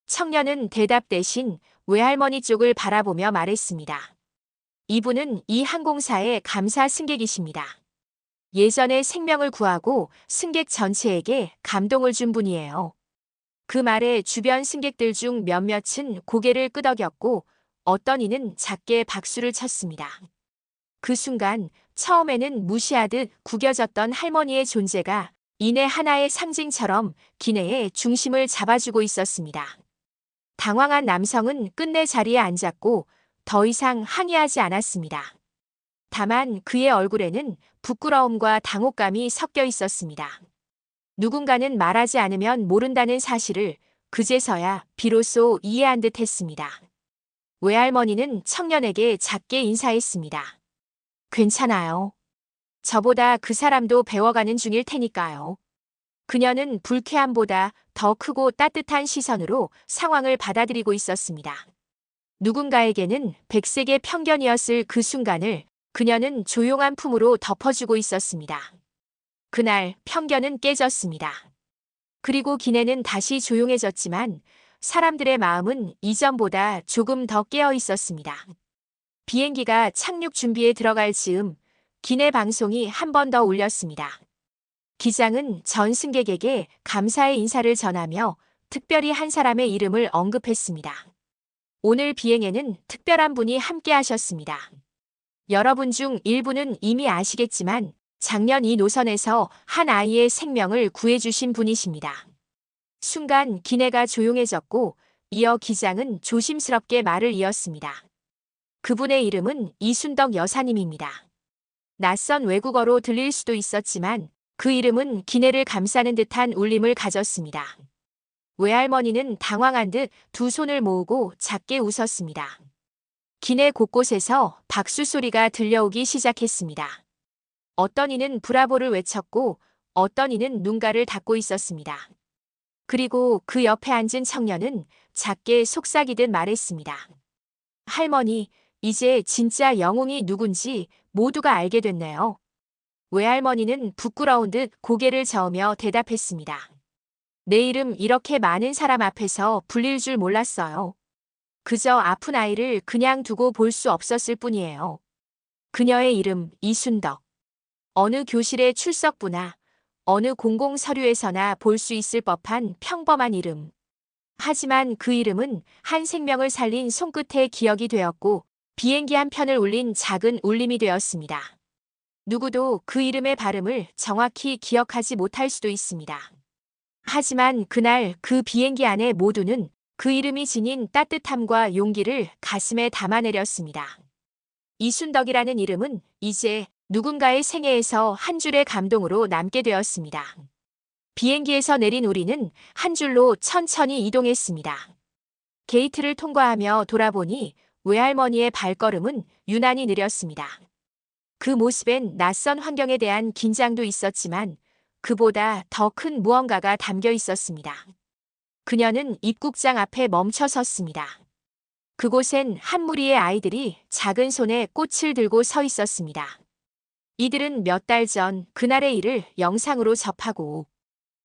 청년은 대답 대신 외할머니 쪽을 바라보며 말했습니다. 이분은 이 항공사의 감사 승객이십니다. 예전에 생명을 구하고 승객 전체에게 감동을 준 분이에요. 그 말에 주변 승객들 중 몇몇은 고개를 끄덕였고 어떤 이는 작게 박수를 쳤습니다. 그 순간 처음에는 무시하듯 구겨졌던 할머니의 존재가 이내 하나의 상징처럼 기내의 중심을 잡아주고 있었습니다. 당황한 남성은 끝내 자리에 앉았고 더 이상 항의하지 않았습니다. 다만 그의 얼굴에는 부끄러움과 당혹감이 섞여 있었습니다. 누군가는 말하지 않으면 모른다는 사실을 그제서야 비로소 이해한 듯 했습니다. 외할머니는 청년에게 작게 인사했습니다. 괜찮아요. 저보다 그 사람도 배워가는 중일 테니까요. 그녀는 불쾌함보다 더 크고 따뜻한 시선으로 상황을 받아들이고 있었습니다. 누군가에게는 백색의 편견이었을 그 순간을 그녀는 조용한 품으로 덮어주고 있었습니다. 그날 편견은 깨졌습니다. 그리고 기내는 다시 조용해졌지만 사람들의 마음은 이전보다 조금 더 깨어 있었습니다. 비행기가 착륙 준비에 들어갈 즈음 기내 방송이 한 번 더 울렸습니다. 기장은 전 승객에게 감사의 인사를 전하며 특별히 한 사람의 이름을 언급했습니다. 오늘 비행에는 특별한 분이 함께 하셨습니다. 여러분 중 일부는 이미 아시겠지만 작년 이 노선에서 한 아이의 생명을 구해주신 분이십니다. 순간 기내가 조용해졌고 이어 기장은 조심스럽게 말을 이었습니다. 그분의 이름은 이순덕 여사님입니다. 낯선 외국어로 들릴 수도 있었지만 그 이름은 기내를 감싸는 듯한 울림을 가졌습니다. 외할머니는 당황한 듯 두 손을 모으고 작게 웃었습니다. 기내 곳곳에서 박수 소리가 들려오기 시작했습니다. 어떤 이는 브라보를 외쳤고 어떤 이는 눈가를 닫고 있었습니다. 그리고 그 옆에 앉은 청년은 작게 속삭이듯 말했습니다. 할머니, 이제 진짜 영웅이 누군지 모두가 알게 됐네요. 외할머니는 부끄러운 듯 고개를 저으며 대답했습니다. 내 이름 이렇게 많은 사람 앞에서 불릴 줄 몰랐어요. 그저 아픈 아이를 그냥 두고 볼 수 없었을 뿐이에요. 그녀의 이름 이순덕. 어느 교실의 출석부나 어느 공공서류에서나 볼 수 있을 법한 평범한 이름. 하지만 그 이름은 한 생명을 살린 손끝의 기억이 되었고 비행기 한 편을 울린 작은 울림이 되었습니다. 누구도 그 이름의 발음을 정확히 기억하지 못할 수도 있습니다. 하지만 그날 그 비행기 안에 모두는 그 이름이 지닌 따뜻함과 용기를 가슴에 담아내렸습니다. 이순덕이라는 이름은 이제 누군가의 생애에서 한 줄의 감동으로 남게 되었습니다. 비행기에서 내린 우리는 한 줄로 천천히 이동했습니다. 게이트를 통과하며 돌아보니 외할머니의 발걸음은 유난히 느렸습니다. 그 모습엔 낯선 환경에 대한 긴장도 있었지만 그보다 더 큰 무언가가 담겨 있었습니다. 그녀는 입국장 앞에 멈춰 섰습니다. 그곳엔 한 무리의 아이들이 작은 손에 꽃을 들고 서 있었습니다. 이들은 몇 달 전 그날의 일을 영상으로 접하고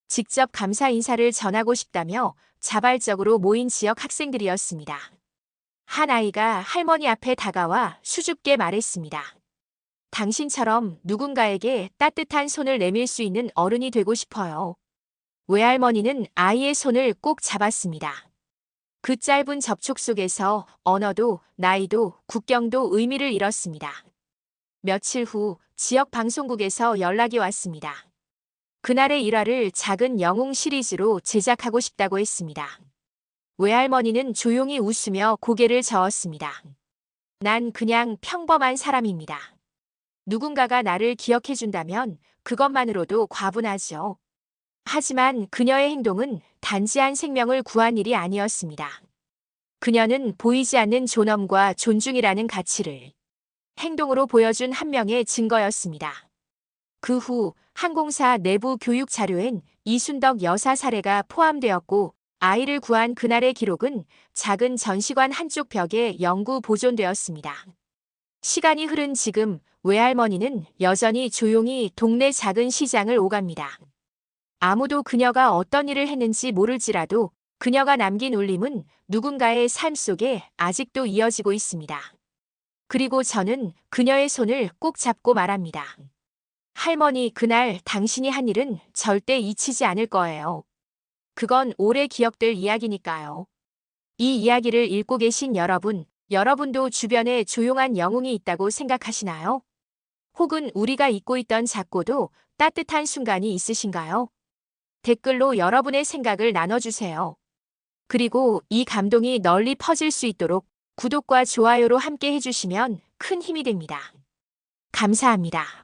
직접 감사 인사를 전하고 싶다며 자발적으로 모인 지역 학생들이었습니다. 한 아이가 할머니 앞에 다가와 수줍게 말했습니다. 당신처럼 누군가에게 따뜻한 손을 내밀 수 있는 어른이 되고 싶어요. 외할머니는 아이의 손을 꼭 잡았습니다. 그 짧은 접촉 속에서 언어도 나이도 국경도 의미를 잃었습니다. 며칠 후 지역 방송국에서 연락이 왔습니다. 그날의 일화를 작은 영웅 시리즈로 제작하고 싶다고 했습니다. 외할머니는 조용히 웃으며 고개를 저었습니다. 난 그냥 평범한 사람입니다. 누군가가 나를 기억해준다면 그것만으로도 과분하죠. 하지만 그녀의 행동은 단지 한 생명을 구한 일이 아니었습니다. 그녀는 보이지 않는 존엄과 존중이라는 가치를 행동으로 보여준 한 명의 증거였습니다. 그 후 항공사 내부 교육 자료엔 이순덕 여사 사례가 포함되었고 아이를 구한 그날의 기록은 작은 전시관 한쪽 벽에 영구 보존되었습니다. 시간이 흐른 지금 외할머니는 여전히 조용히 동네 작은 시장을 오갑니다. 아무도 그녀가 어떤 일을 했는지 모를지라도 그녀가 남긴 울림은 누군가의 삶 속에 아직도 이어지고 있습니다. 그리고 저는 그녀의 손을 꼭 잡고 말합니다. 할머니, 그날 당신이 한 일은 절대 잊히지 않을 거예요. 그건 오래 기억될 이야기니까요. 이 이야기를 읽고 계신 여러분도 주변에 조용한 영웅이 있다고 생각하시나요? 혹은 우리가 잊고 있던 작고도 따뜻한 순간이 있으신가요? 댓글로 여러분의 생각을 나눠주세요. 그리고 이 감동이 널리 퍼질 수 있도록 구독과 좋아요로 함께 해주시면 큰 힘이 됩니다. 감사합니다.